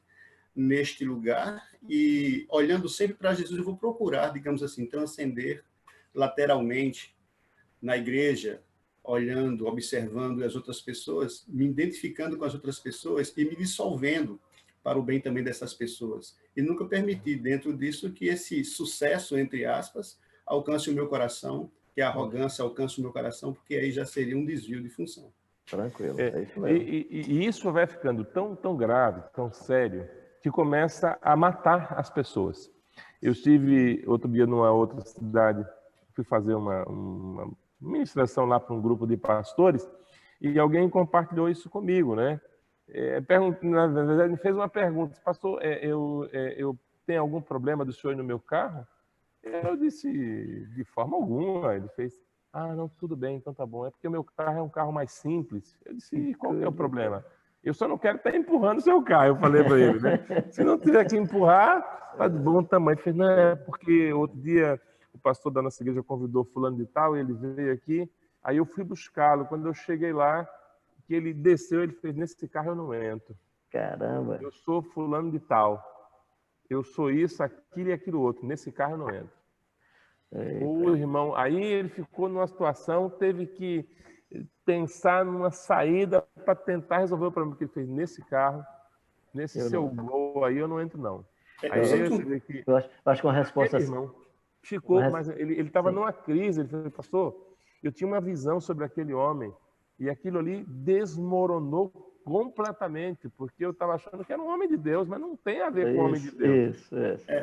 neste lugar, e olhando sempre para Jesus, eu vou procurar, digamos assim, transcender lateralmente na igreja, olhando, observando as outras pessoas, me identificando com as outras pessoas e me dissolvendo para o bem também dessas pessoas. E nunca permitir, dentro disso, que esse sucesso, entre aspas, alcance o meu coração, que a arrogância alcance o meu coração, porque aí já seria um desvio de função. Tranquilo, é isso mesmo. E isso vai ficando tão grave, tão sério, que começa a matar as pessoas. Eu estive outro dia numa outra cidade, fui fazer uma ministração lá para um grupo de pastores, e alguém compartilhou isso comigo, né? Na verdade, ele fez uma pergunta: pastor, eu tenho algum problema do senhor ir no meu carro? Eu disse, de forma alguma. Ele fez, não, tudo bem, então tá bom. É porque o meu carro é um carro mais simples. Eu disse, e qual que é o problema? Eu só não quero estar empurrando o seu carro, eu falei para ele, né? Se não tiver que empurrar, tá de bom tamanho. Ele fez, não, é porque outro dia o pastor da nossa igreja convidou fulano de tal, e ele veio aqui, aí eu fui buscá-lo. Quando eu cheguei lá, que ele desceu, ele fez, nesse carro eu não entro. Caramba! Eu sou fulano de tal. Eu sou isso, aquilo e aquilo outro. Nesse carro eu não entro. O irmão, aí ele ficou numa situação, teve que pensar numa saída para tentar resolver o problema que ele fez. Nesse carro, nesse seu Gol aí, eu não entro, não. Eu acho que uma resposta assim. Irmão ficou, mas ele estava numa crise. Ele falou, pastor, eu tinha uma visão sobre aquele homem e aquilo ali desmoronou completamente, porque eu estava achando que era um homem de Deus, mas não tem a ver com o homem de Deus.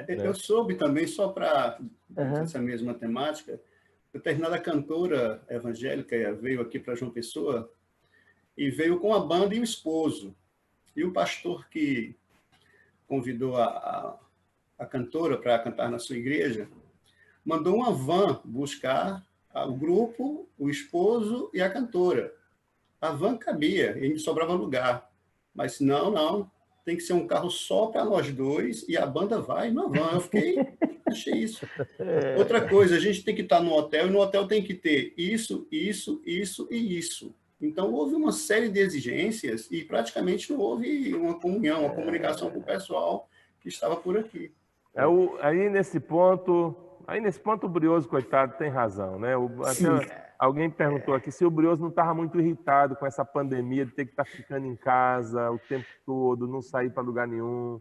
Eu soube também, só para essa mesma temática, determinada cantora evangélica veio aqui para João Pessoa e veio com a banda e o esposo. E o pastor que convidou a cantora para cantar na sua igreja mandou uma van buscar o grupo, o esposo e a cantora. A van cabia, e me sobrava lugar. Mas não, tem que ser um carro só para nós dois, e a banda vai na van. Eu achei isso. Outra coisa, a gente tem que estar no hotel, e no hotel tem que ter isso e isso. Então, houve uma série de exigências, e praticamente não houve uma comunhão, uma comunicação com o pessoal que estava por aqui. Aí, nesse ponto, Aí, nesse ponto, o Brioso, coitado, tem razão, né? Sim. Alguém perguntou aqui se o Brioso não estava muito irritado com essa pandemia de ter que estar ficando em casa o tempo todo, não sair para lugar nenhum.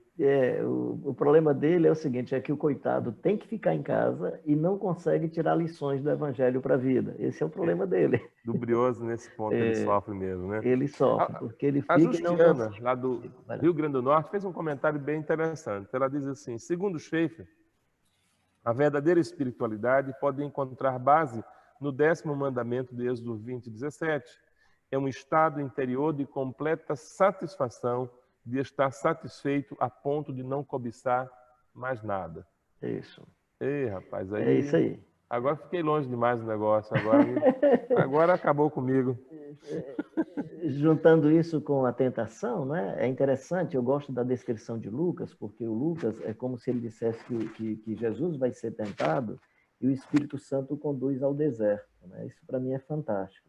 O problema dele é o seguinte, é que o coitado tem que ficar em casa e não consegue tirar lições do evangelho para a vida. Esse é o problema dele. Do Brioso, nesse ponto, ele sofre mesmo, né? Ele sofre, A, porque ele a fica e não Justiana, consegue. lá do Rio Grande do Norte, fez um comentário bem interessante. Ela diz assim, segundo Schaeffer, a verdadeira espiritualidade pode encontrar base no 10º mandamento de Êxodo 20:17. É um estado interior de completa satisfação, de estar satisfeito a ponto de não cobiçar mais nada. Isso. Ei, rapaz, É isso aí. agora fiquei longe demais do negócio. Agora acabou comigo. Juntando isso com a tentação, né? É interessante, eu gosto da descrição de Lucas, porque o Lucas é como se ele dissesse que Jesus vai ser tentado e o Espírito Santo o conduz ao deserto. Né? Isso para mim é fantástico.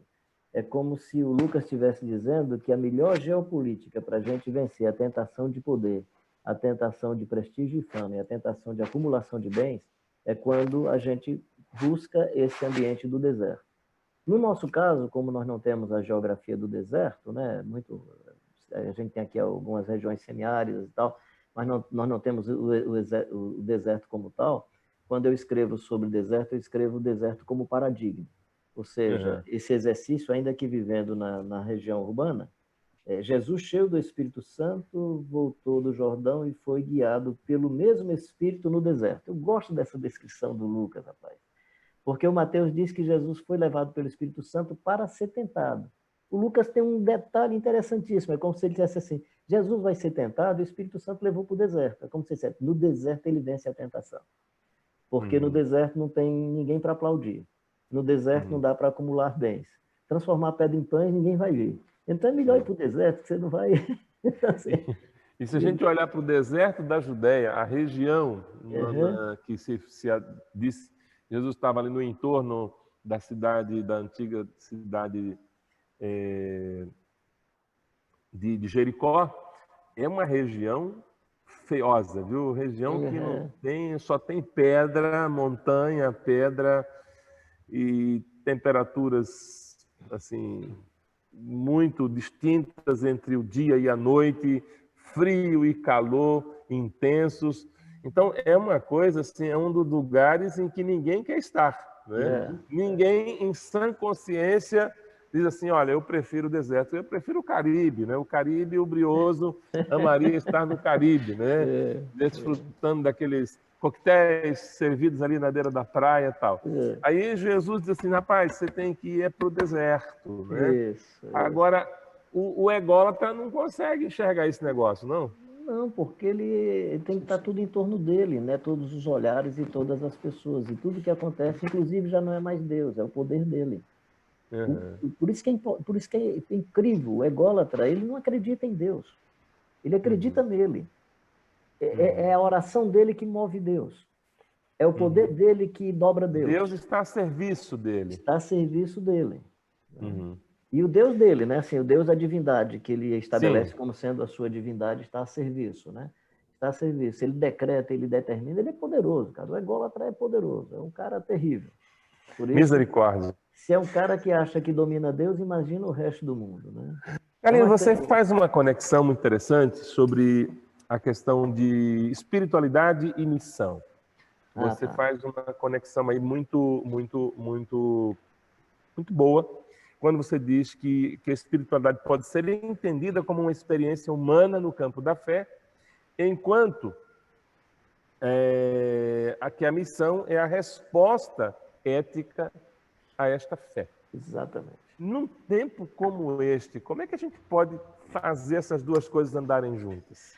É como se o Lucas estivesse dizendo que a melhor geopolítica para a gente vencer a tentação de poder, a tentação de prestígio e fama e a tentação de acumulação de bens é quando a gente busca esse ambiente do deserto. No nosso caso, como nós não temos a geografia do deserto, né, a gente tem aqui algumas regiões semiáridas e tal, mas nós não temos o deserto como tal. Quando eu escrevo sobre o deserto, eu escrevo o deserto como paradigma. Ou seja, esse exercício, ainda que vivendo na região urbana, Jesus, cheio do Espírito Santo, voltou do Jordão e foi guiado pelo mesmo Espírito no deserto. Eu gosto dessa descrição do Lucas, rapaz. Porque o Mateus diz que Jesus foi levado pelo Espírito Santo para ser tentado. O Lucas tem um detalhe interessantíssimo, é como se ele dissesse assim, Jesus vai ser tentado e o Espírito Santo levou para o deserto. É como se dissesse, no deserto ele vence a tentação. Porque no deserto não tem ninguém para aplaudir. No deserto não dá para acumular bens. Transformar pedra em pães, ninguém vai ver. Então é melhor ir para o deserto, que você não vai... Então, assim, E se a gente olhar para o deserto da Judéia, a região que diz, Jesus estava ali no entorno da cidade, da antiga cidade de Jericó, é uma região feiosa, viu? Região que não tem, só tem pedra, montanha, pedra e temperaturas assim muito distintas entre o dia e a noite, frio e calor intensos. Então é uma coisa assim, é um dos lugares em que ninguém quer estar, né? Ninguém em sã consciência diz assim, olha, eu prefiro o deserto, eu prefiro o Caribe, né? O Caribe, o Brioso amaria estar no Caribe, né? Desfrutando daqueles coquetéis servidos ali na beira da praia e tal. Aí Jesus diz assim, rapaz, você tem que ir para o deserto, né? Agora, o ególatra não consegue enxergar esse negócio, não? Não, porque ele tem que estar tudo em torno dele, né? Todos os olhares e todas as pessoas. E tudo que acontece, inclusive, já não é mais Deus, é o poder dele. Por isso que é incrível. O ególatra, ele não acredita em Deus. Ele acredita nele. É a oração dele que move Deus. É o poder dele que dobra Deus. Deus está a serviço dele. Está a serviço dele. E o Deus dele, né? Assim, o Deus da divindade, que ele estabelece como sendo a sua divindade, está a serviço, né? Está a serviço. Ele decreta, ele determina, ele é poderoso, cara. O ególatra é poderoso, é um cara terrível. Por isso, misericórdia. se é um cara que acha que domina Deus, imagina o resto do mundo, né? Galera, você faz uma conexão muito interessante sobre a questão de espiritualidade e missão. Você faz uma conexão aí muito boa quando você diz que a espiritualidade pode ser entendida como uma experiência humana no campo da fé, enquanto que a missão é a resposta ética a esta fé. Exatamente. Num tempo como este, como é que a gente pode fazer essas duas coisas andarem juntas?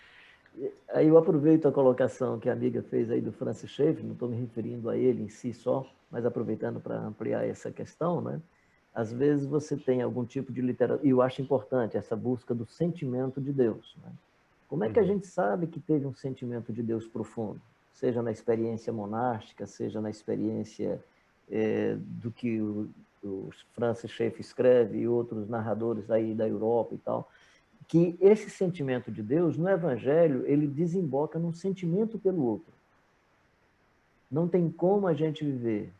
Aí eu aproveito a colocação que a amiga fez aí do Francis Schaeffer, não estou me referindo a ele em si só, mas aproveitando para ampliar essa questão, né? Às vezes você tem algum tipo de literatura, e eu acho importante essa busca do sentimento de Deus, né? Como é que a gente sabe que teve um sentimento de Deus profundo? Seja na experiência monástica, seja na experiência do que o Francis Schaeffer escreve e outros narradores aí da Europa e tal, que esse sentimento de Deus, no Evangelho, ele desemboca num sentimento pelo outro. Não tem como a gente viver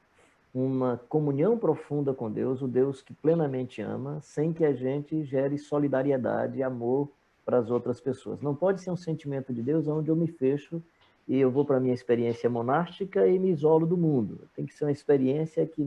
uma comunhão profunda com Deus, o Deus que plenamente ama, sem que a gente gere solidariedade e amor para as outras pessoas. Não pode ser um sentimento de Deus onde eu me fecho e eu vou para a minha experiência monástica e me isolo do mundo. Tem que ser uma experiência que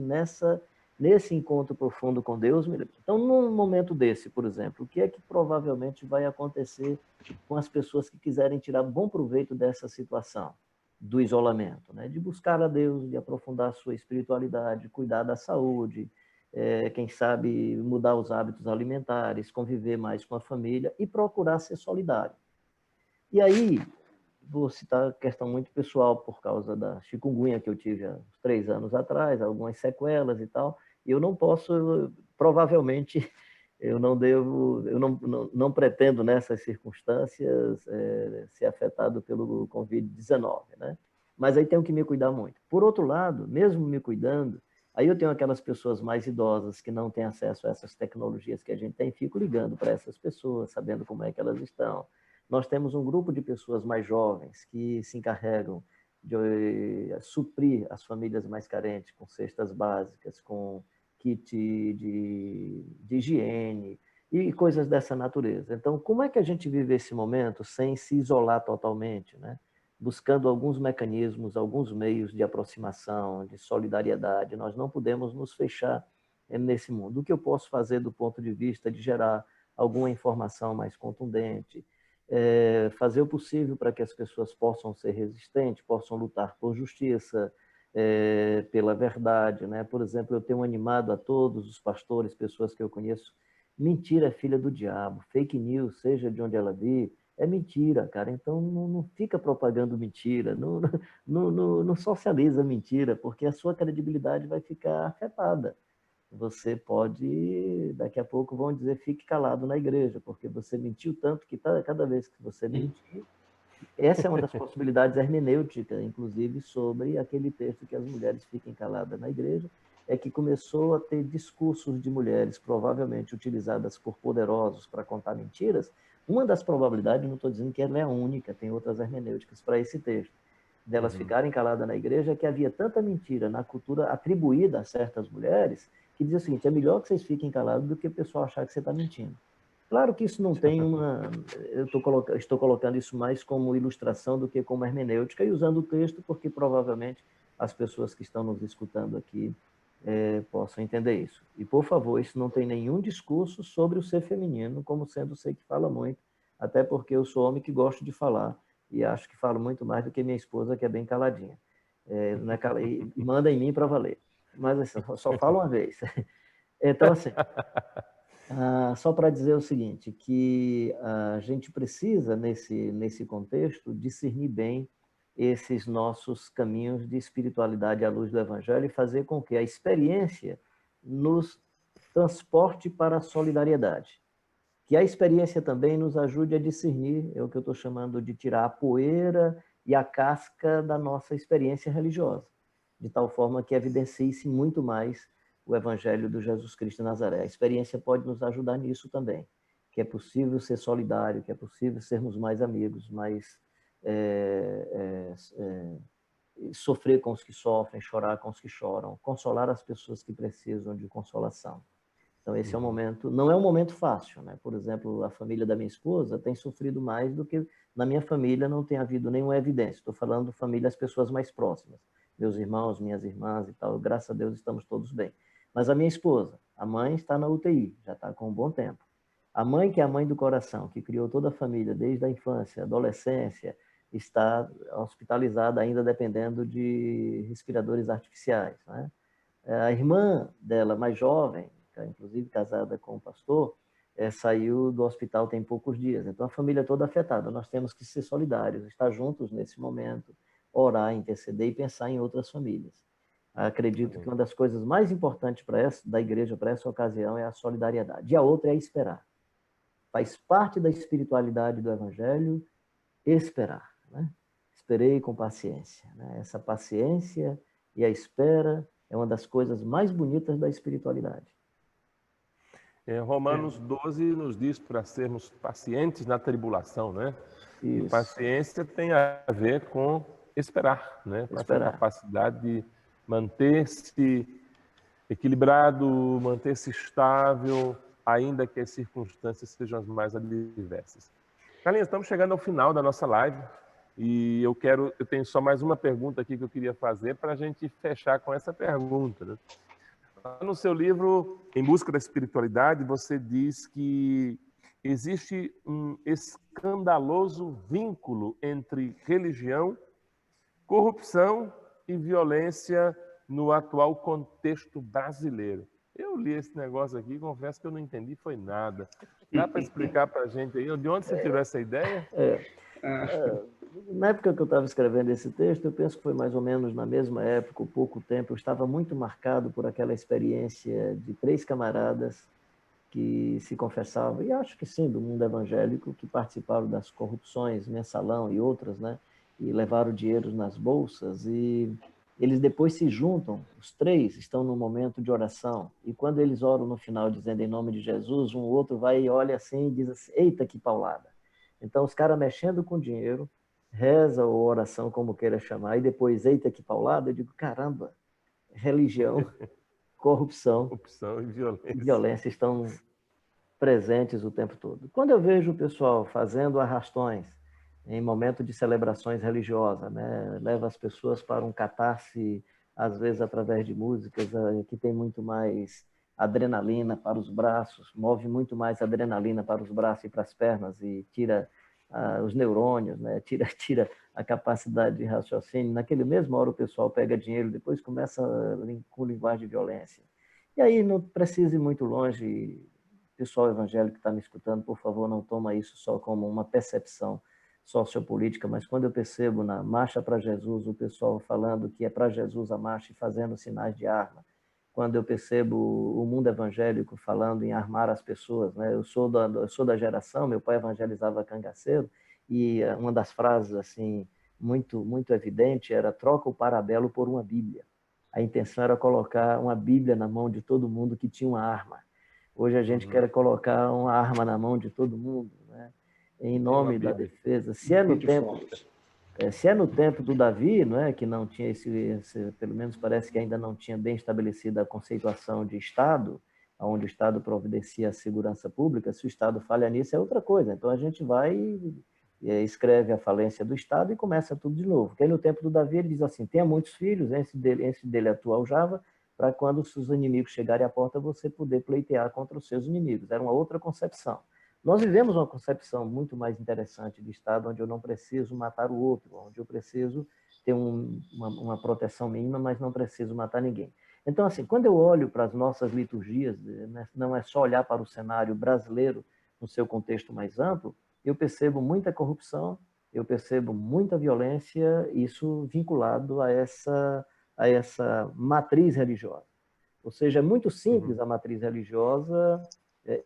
nesse encontro profundo com Deus... Então, num momento desse, por exemplo, o que é que provavelmente vai acontecer com as pessoas que quiserem tirar bom proveito dessa situação? Do isolamento, né? De buscar a Deus, de aprofundar a sua espiritualidade, cuidar da saúde, quem sabe mudar os hábitos alimentares, conviver mais com a família e procurar ser solidário. E aí, vou citar questão muito pessoal por causa da chikungunya que eu tive há uns 3 anos atrás, algumas sequelas e tal, e eu não posso, provavelmente, eu não pretendo nessas circunstâncias ser afetado pelo Covid-19, né? Mas aí tenho que me cuidar muito. Por outro lado, mesmo me cuidando, aí eu tenho aquelas pessoas mais idosas que não têm acesso a essas tecnologias que a gente tem, fico ligando para essas pessoas, sabendo como é que elas estão. Nós temos um grupo de pessoas mais jovens que se encarregam de suprir as famílias mais carentes com cestas básicas, com kit de higiene e coisas dessa natureza. Então, como é que a gente vive esse momento sem se isolar totalmente, né? Buscando alguns mecanismos, alguns meios de aproximação, de solidariedade. Nós não podemos nos fechar nesse mundo. O que eu posso fazer do ponto de vista de gerar alguma informação mais contundente, fazer o possível para que as pessoas possam ser resistentes, possam lutar por justiça, pela verdade, né? Por exemplo, eu tenho animado a todos os pastores, pessoas que eu conheço, mentira é filha do diabo, fake news, seja de onde ela vir, é mentira, cara. Então não fica propagando mentira, não socializa mentira, porque a sua credibilidade vai ficar afetada. Você pode, daqui a pouco vão dizer, fique calado na igreja, porque você mentiu tanto que cada vez que você mentir, essa é uma das possibilidades hermenêuticas, inclusive, sobre aquele texto que as mulheres fiquem caladas na igreja, é que começou a ter discursos de mulheres, provavelmente utilizadas por poderosos para contar mentiras. Uma das probabilidades, não estou dizendo que ela é a única, tem outras hermenêuticas para esse texto, delas ficarem caladas na igreja, é que havia tanta mentira na cultura atribuída a certas mulheres, que diz o seguinte, é melhor que vocês fiquem calados do que o pessoal achar que você está mentindo. Claro que isso não tem uma... Eu estou colocando isso mais como ilustração do que como hermenêutica e usando o texto porque provavelmente as pessoas que estão nos escutando aqui possam entender isso. E, por favor, isso não tem nenhum discurso sobre o ser feminino, como sendo o ser que fala muito, até porque eu sou homem que gosto de falar e acho que falo muito mais do que minha esposa, que é bem caladinha. E manda em mim para valer. Mas assim, só falo uma vez. Então, assim... só para dizer o seguinte, que a gente precisa, nesse contexto, discernir bem esses nossos caminhos de espiritualidade à luz do Evangelho e fazer com que a experiência nos transporte para a solidariedade. Que a experiência também nos ajude a discernir, é o que eu estou chamando de tirar a poeira e a casca da nossa experiência religiosa, de tal forma que evidencie-se muito mais o Evangelho do Jesus Cristo de Nazaré. A experiência pode nos ajudar nisso também, que é possível ser solidário, que é possível sermos mais amigos, mais sofrer com os que sofrem, chorar com os que choram, consolar as pessoas que precisam de consolação. Então, esse é um momento, não é um momento fácil, né? Por exemplo, a família da minha esposa tem sofrido mais do que na minha família não tem havido nenhuma evidência. Estou falando família, as pessoas mais próximas, meus irmãos, minhas irmãs e tal. Graças a Deus estamos todos bem. Mas a minha esposa, a mãe está na UTI, já está com um bom tempo. A mãe, que é a mãe do coração, que criou toda a família desde a infância, adolescência, está hospitalizada ainda dependendo de respiradores artificiais, né? A irmã dela, mais jovem, inclusive casada com um pastor, saiu do hospital tem poucos dias. Então, a família toda afetada. Nós temos que ser solidários, estar juntos nesse momento, orar, interceder e pensar em outras famílias. Acredito que uma das coisas mais importantes da igreja para essa ocasião é a solidariedade. E a outra é esperar. Faz parte da espiritualidade do Evangelho esperar, né? Esperei com paciência, né? Essa paciência e a espera é uma das coisas mais bonitas da espiritualidade. Romanos 12 nos diz para sermos pacientes na tribulação, né? Isso. E paciência tem a ver com esperar, né? Com essa Esperar. capacidade de manter-se equilibrado, manter-se estável, ainda que as circunstâncias sejam as mais adversas. Carlinhos, estamos chegando ao final da nossa live e eu tenho só mais uma pergunta aqui que eu queria fazer para a gente fechar com essa pergunta, né? No seu livro, Em Busca da Espiritualidade, você diz que existe um escandaloso vínculo entre religião, corrupção e violência no atual contexto brasileiro. Eu li esse negócio aqui e confesso que eu não entendi foi nada. Dá para explicar para a gente aí de onde você tirou essa ideia? Na época que eu estava escrevendo esse texto, eu penso que foi mais ou menos na mesma época, ou pouco tempo, eu estava muito marcado por aquela experiência de 3 camaradas que se confessavam, e acho que sim, do mundo evangélico, que participaram das corrupções, mensalão e outras, né? E levaram dinheiro nas bolsas, e eles depois se juntam, os 3 estão num momento de oração, e quando eles oram no final, dizendo em nome de Jesus, um outro vai e olha assim e diz assim, eita, que paulada. Então, os caras mexendo com dinheiro, reza ou oração, como queira chamar, e depois, eita, que paulada, eu digo, caramba, religião, corrupção Corrupção e e violência. violência estão presentes o tempo todo. Quando eu vejo o pessoal fazendo arrastões em momento de celebrações religiosas, né, leva as pessoas para um catarse, às vezes através de músicas que tem muito mais adrenalina para os braços, move muito mais adrenalina para os braços e para as pernas e tira os neurônios, né, tira a capacidade de raciocínio. Naquele mesmo hora o pessoal pega dinheiro, depois começa com linguagem de violência. E aí não precisa ir muito longe. Pessoal evangélico que está me escutando, por favor, não toma isso só como uma percepção sociopolítica, mas quando eu percebo na Marcha para Jesus o pessoal falando que é para Jesus a marcha e fazendo sinais de arma, quando eu percebo o mundo evangélico falando em armar as pessoas, né? Eu sou da geração, meu pai evangelizava cangaceiro, e uma das frases assim muito evidente era: troca o parabelo por uma Bíblia. A intenção era colocar uma Bíblia na mão de todo mundo que tinha uma arma. Hoje a gente quer colocar uma arma na mão de todo mundo, né? Em nome da defesa. Se é no tempo do Davi, não é, que não tinha pelo menos parece que ainda não tinha bem estabelecida a conceituação de Estado, onde o Estado providencia a segurança pública, se o Estado falha nisso é outra coisa. Então a gente vai e escreve a falência do Estado e começa tudo de novo. Porque aí no tempo do Davi ele diz assim, tenha muitos filhos, antes dele atuar o Java, para quando os seus inimigos chegarem à porta, você poder pleitear contra os seus inimigos. Era uma outra concepção. Nós vivemos uma concepção muito mais interessante de Estado, onde eu não preciso matar o outro, onde eu preciso ter uma proteção mínima, mas não preciso matar ninguém. Então, assim, quando eu olho para as nossas liturgias, né, não é só olhar para o cenário brasileiro no seu contexto mais amplo, eu percebo muita corrupção, eu percebo muita violência, isso vinculado a essa matriz religiosa. Ou seja, é muito simples a matriz religiosa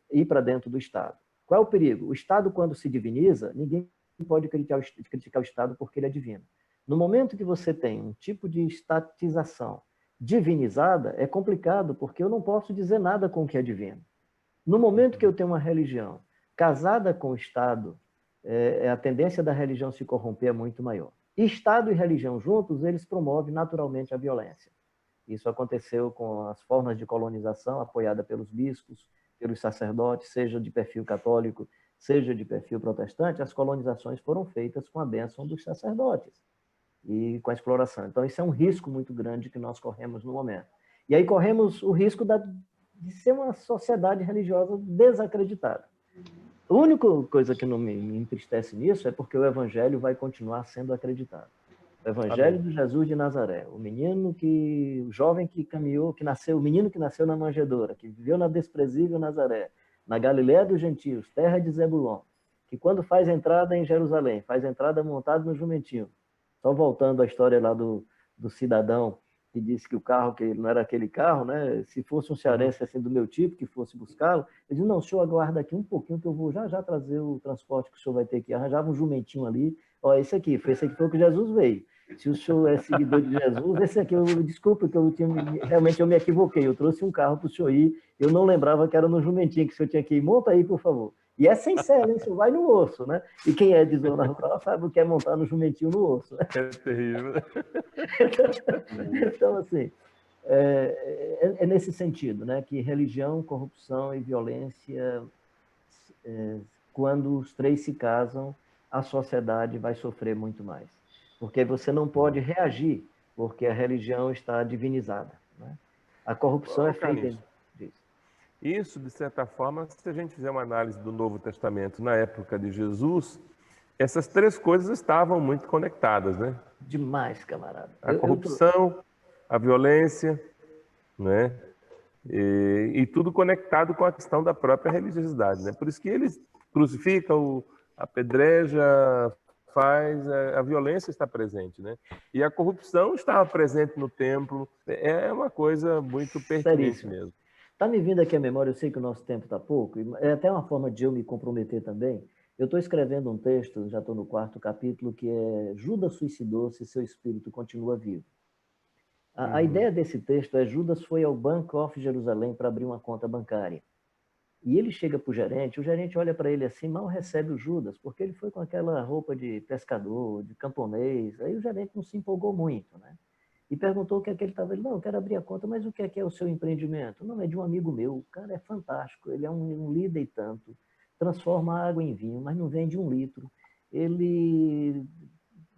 ir para dentro do Estado. Qual é o perigo? O Estado, quando se diviniza, ninguém pode criticar o Estado porque ele é divino. No momento que você tem um tipo de estatização divinizada, é complicado, porque eu não posso dizer nada com o que é divino. No momento que eu tenho uma religião casada com o Estado, a tendência da religião se corromper é muito maior. Estado e religião juntos, eles promovem naturalmente a violência. Isso aconteceu com as formas de colonização apoiada pelos bispos, pelos sacerdotes, seja de perfil católico, seja de perfil protestante. As colonizações foram feitas com a bênção dos sacerdotes e com a exploração. Então, isso é um risco muito grande que nós corremos no momento. E aí corremos o risco de ser uma sociedade religiosa desacreditada. A única coisa que não me entristece nisso é porque o evangelho vai continuar sendo acreditado. O evangelho de Jesus de Nazaré, o jovem que caminhou, o menino que nasceu na manjedoura, que viveu na desprezível Nazaré, na Galiléia dos gentios, terra de Zebulon, que quando faz entrada em Jerusalém, faz entrada montado no jumentinho. Só voltando à história lá do cidadão que disse que o carro, que não era aquele carro, né? Se fosse um cearense assim do meu tipo, que fosse buscá-lo, ele disse, não, o senhor aguarda aqui um pouquinho que eu vou já trazer o transporte que o senhor vai ter que arranjar, um jumentinho ali. Ó, esse aqui foi o que Jesus veio. Se o senhor é seguidor de Jesus, esse aqui, desculpa que realmente eu me equivoquei, eu trouxe um carro para o senhor ir, Eu não lembrava que era no jumentinho que o senhor tinha que ir. Monta aí, por favor. E é sem sela, hein? Você vai no osso, né? E quem é de zona rural sabe o que é montar no jumentinho no osso, né? É terrível. Então, assim, é nesse sentido, né? Que religião, corrupção e violência, quando os três se casam, a sociedade vai sofrer muito mais. Porque você não pode reagir, porque a religião está divinizada, né? A corrupção é feita disso. Isso, de certa forma, se a gente fizer uma análise do Novo Testamento na época de Jesus, essas três coisas estavam muito conectadas, né? Demais, camarada. A corrupção, a violência, né? E tudo conectado com a questão da própria religiosidade, né? Por isso que eles crucificam, apedreja, a violência está presente, né? E a corrupção estava presente no templo. É uma coisa muito pertinente mesmo. Está me vindo aqui a memória, eu sei que o nosso tempo está pouco, é até uma forma de eu me comprometer também. Eu estou escrevendo um texto, já estou no 4º capítulo, que é Judas suicidou-se, seu espírito continua vivo. A ideia desse texto é: Judas foi ao Bank of Jerusalém para abrir uma conta bancária. E ele chega para o gerente olha para ele assim, mal recebe o Judas, porque ele foi com aquela roupa de pescador, de camponês. Aí o gerente não se empolgou muito, né? E perguntou o que é que ele estava. Ele: não, eu quero abrir a conta, mas o que é o seu empreendimento? Não, é de um amigo meu. O cara é fantástico, ele é um líder e tanto. Transforma água em vinho, mas não vende 1 litro. Ele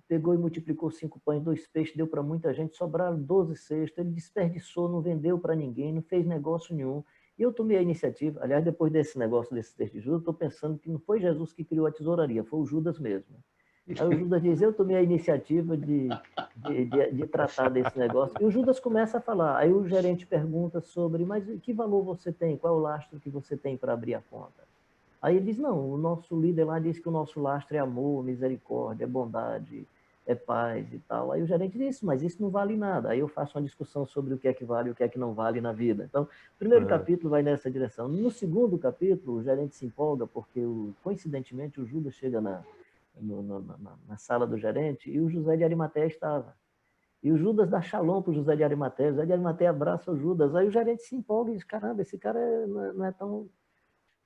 pegou e multiplicou 5 pães, 2 peixes, deu para muita gente, sobraram 12 cestos. Ele desperdiçou, não vendeu para ninguém, não fez negócio nenhum. E eu tomei a iniciativa. Aliás, depois desse negócio, desse texto de Judas, estou pensando que não foi Jesus que criou a tesouraria, foi o Judas mesmo. Aí o Judas diz: eu tomei a iniciativa de tratar desse negócio. E o Judas começa a falar. Aí o gerente pergunta sobre: mas que valor você tem? Qual é o lastro que você tem para abrir a conta? Aí ele diz: não, o nosso líder lá diz que o nosso lastro é amor, misericórdia, é bondade, é paz e tal. Aí o gerente diz: mas isso não vale nada. Aí eu faço uma discussão sobre o que é que vale e o que é que não vale na vida. Então, o primeiro capítulo vai nessa direção. No 2º capítulo, o gerente se empolga porque, coincidentemente, o Judas chega na sala do gerente e o José de Arimateia estava. E o Judas dá shalom para o José de Arimateia. O José de Arimateia abraça o Judas. Aí o gerente se empolga e diz: caramba, esse cara não é tão...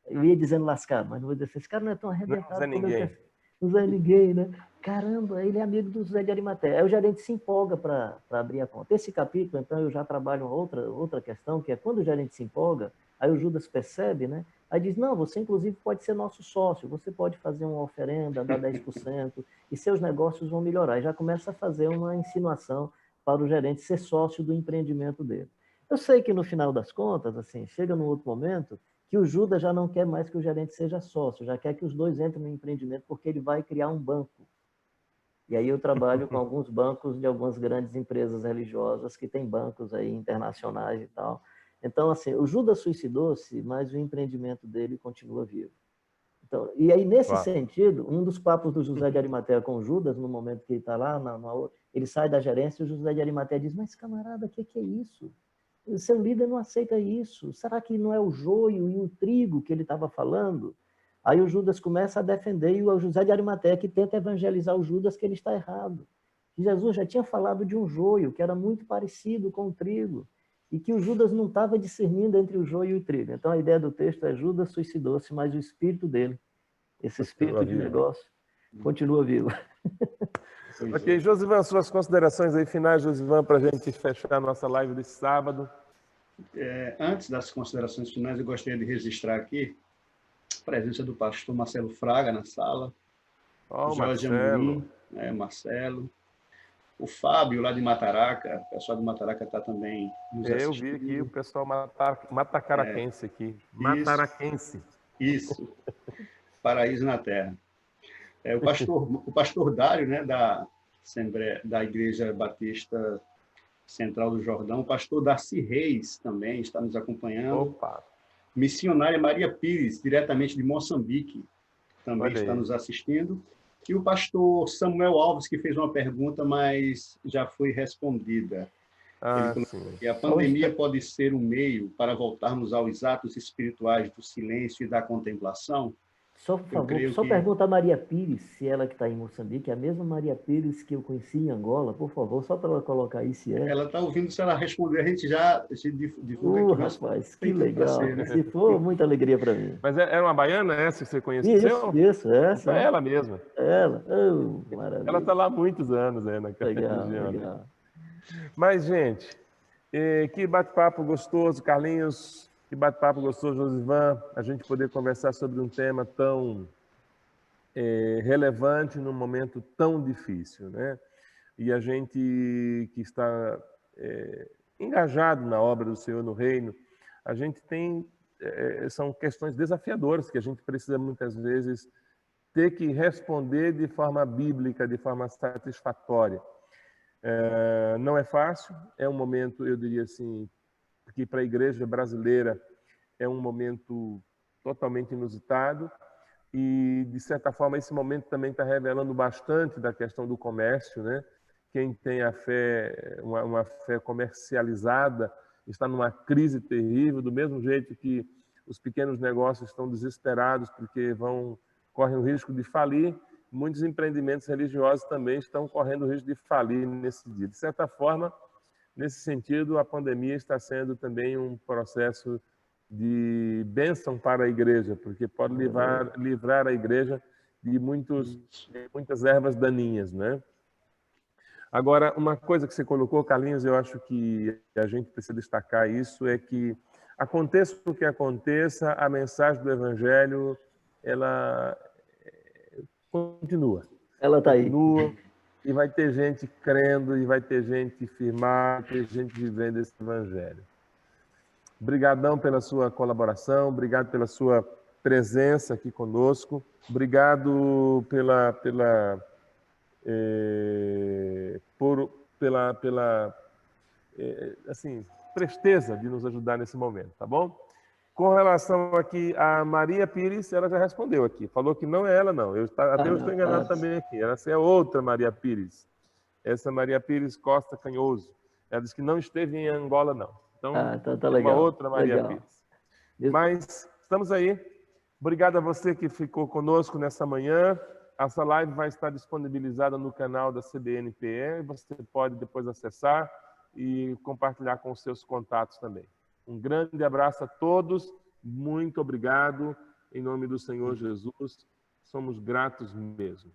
Eu ia dizendo lascado, mas não vou dizer assim: esse cara não é tão arrebentado como eu pensei. Não Zé ninguém, né? Caramba, ele é amigo do José de Arimateia. Aí o gerente se empolga para abrir a conta. Esse capítulo, então, eu já trabalho outra questão, que é quando o gerente se empolga, aí o Judas percebe, né? Aí diz: não, você inclusive pode ser nosso sócio, você pode fazer uma oferenda, dar 10%, e seus negócios vão melhorar. E já começa a fazer uma insinuação para o gerente ser sócio do empreendimento dele. Eu sei que no final das contas, assim, chega num outro momento que o Judas já não quer mais que o gerente seja sócio, já quer que os dois entrem no empreendimento, porque ele vai criar um banco. E aí eu trabalho com alguns bancos de algumas grandes empresas religiosas que têm bancos aí internacionais e tal. Então, assim, o Judas suicidou-se, mas o empreendimento dele continua vivo. Então, e aí, nesse sentido, um dos papos do José de Arimateia com o Judas, no momento que ele está lá, ele sai da gerência e o José de Arimateia diz: mas, camarada, o que é isso? O seu líder não aceita isso. Será que não é o joio e o trigo que ele estava falando? Aí o Judas começa a defender e o José de Arimateia que tenta evangelizar o Judas que ele está errado. Que Jesus já tinha falado de um joio que era muito parecido com o trigo e que o Judas não estava discernindo entre o joio e o trigo. Então a ideia do texto é: Judas suicidou-se, mas o espírito dele, esse espírito de negócio, continua vivo. Ok, Josivan, suas considerações aí finais, Josivan, para a gente fechar a nossa live desse sábado. Antes das considerações finais, eu gostaria de registrar aqui a presença do pastor Marcelo Fraga na sala, Jorge Amorim, Marcelo, o Fábio lá de Mataraca, o pessoal de Mataraca está também nos assistindo. Eu vi aqui o pessoal matacaraquense aqui, mataraquense. Isso, paraíso na terra. O pastor Dário, né, da Igreja Batista Central do Jordão, o pastor Darcy Reis também está nos acompanhando. Opa. Missionária Maria Pires, diretamente de Moçambique, também está nos assistindo. E o pastor Samuel Alves, que fez uma pergunta, mas já foi respondida. Ele falou que a pandemia pode ser um meio para voltarmos aos atos espirituais do silêncio e da contemplação. Só, por Eu favor, creio só que pergunta a Maria Pires, se ela que está em Moçambique, é a mesma Maria Pires que eu conheci em Angola, por favor, só para ela colocar aí se é. ela está ouvindo, se ela responder, a gente divulga aqui, mas Rapaz, que tem tudo para ser, legal. né? Se for, muita alegria para mim. Mas era uma baiana essa que você conheceu? Isso, Então essa, é ela mesma. ela. Oh, Ela está maravilha. lá há muitos anos aí naquela Legal, região ali. legal. Mas, gente, que bate-papo gostoso, Carlinhos. Que bate-papo gostoso, Josivan. A gente poder conversar sobre um tema tão relevante num momento tão difícil, né? E a gente que está engajado na obra do Senhor no reino, a gente tem são questões desafiadoras que a gente precisa muitas vezes ter que responder de forma bíblica, de forma satisfatória. Não é fácil, é um momento, eu diria assim, que para a igreja brasileira é um momento totalmente inusitado e, de certa forma, esse momento também está revelando bastante da questão do comércio, né? Quem tem a fé, uma fé comercializada, está numa crise terrível, do mesmo jeito que os pequenos negócios estão desesperados porque correm o risco de falir, muitos empreendimentos religiosos também estão correndo o risco de falir nesse dia. De certa forma, nesse sentido, a pandemia está sendo também um processo de bênção para a igreja, porque pode livrar a igreja de muitas ervas daninhas, né? Agora, uma coisa que você colocou, Carlinhos, eu acho que a gente precisa destacar isso, é que aconteça o que aconteça, a mensagem do Evangelho, ela continua. Ela está aí. Continua, e vai ter gente crendo, e vai ter gente firmada, vai ter gente vivendo esse Evangelho. Obrigadão pela sua colaboração, obrigado pela sua presença aqui conosco, obrigado pela assim, presteza de nos ajudar nesse momento, tá bom? Com relação aqui a Maria Pires, ela já respondeu aqui, falou que não é ela não, eu estou enganado também aqui, essa é outra Maria Pires, essa Maria Pires Costa Canhoso, ela disse que não esteve em Angola não, então Tá é uma legal. outra Maria Legal. Pires. Mas estamos aí, obrigado a você que ficou conosco nessa manhã. Essa live vai estar disponibilizada no canal da CBNPE. Você pode depois acessar e compartilhar com os seus contatos também. Um grande abraço a todos. Muito obrigado. Em nome do Senhor Jesus, somos gratos mesmo.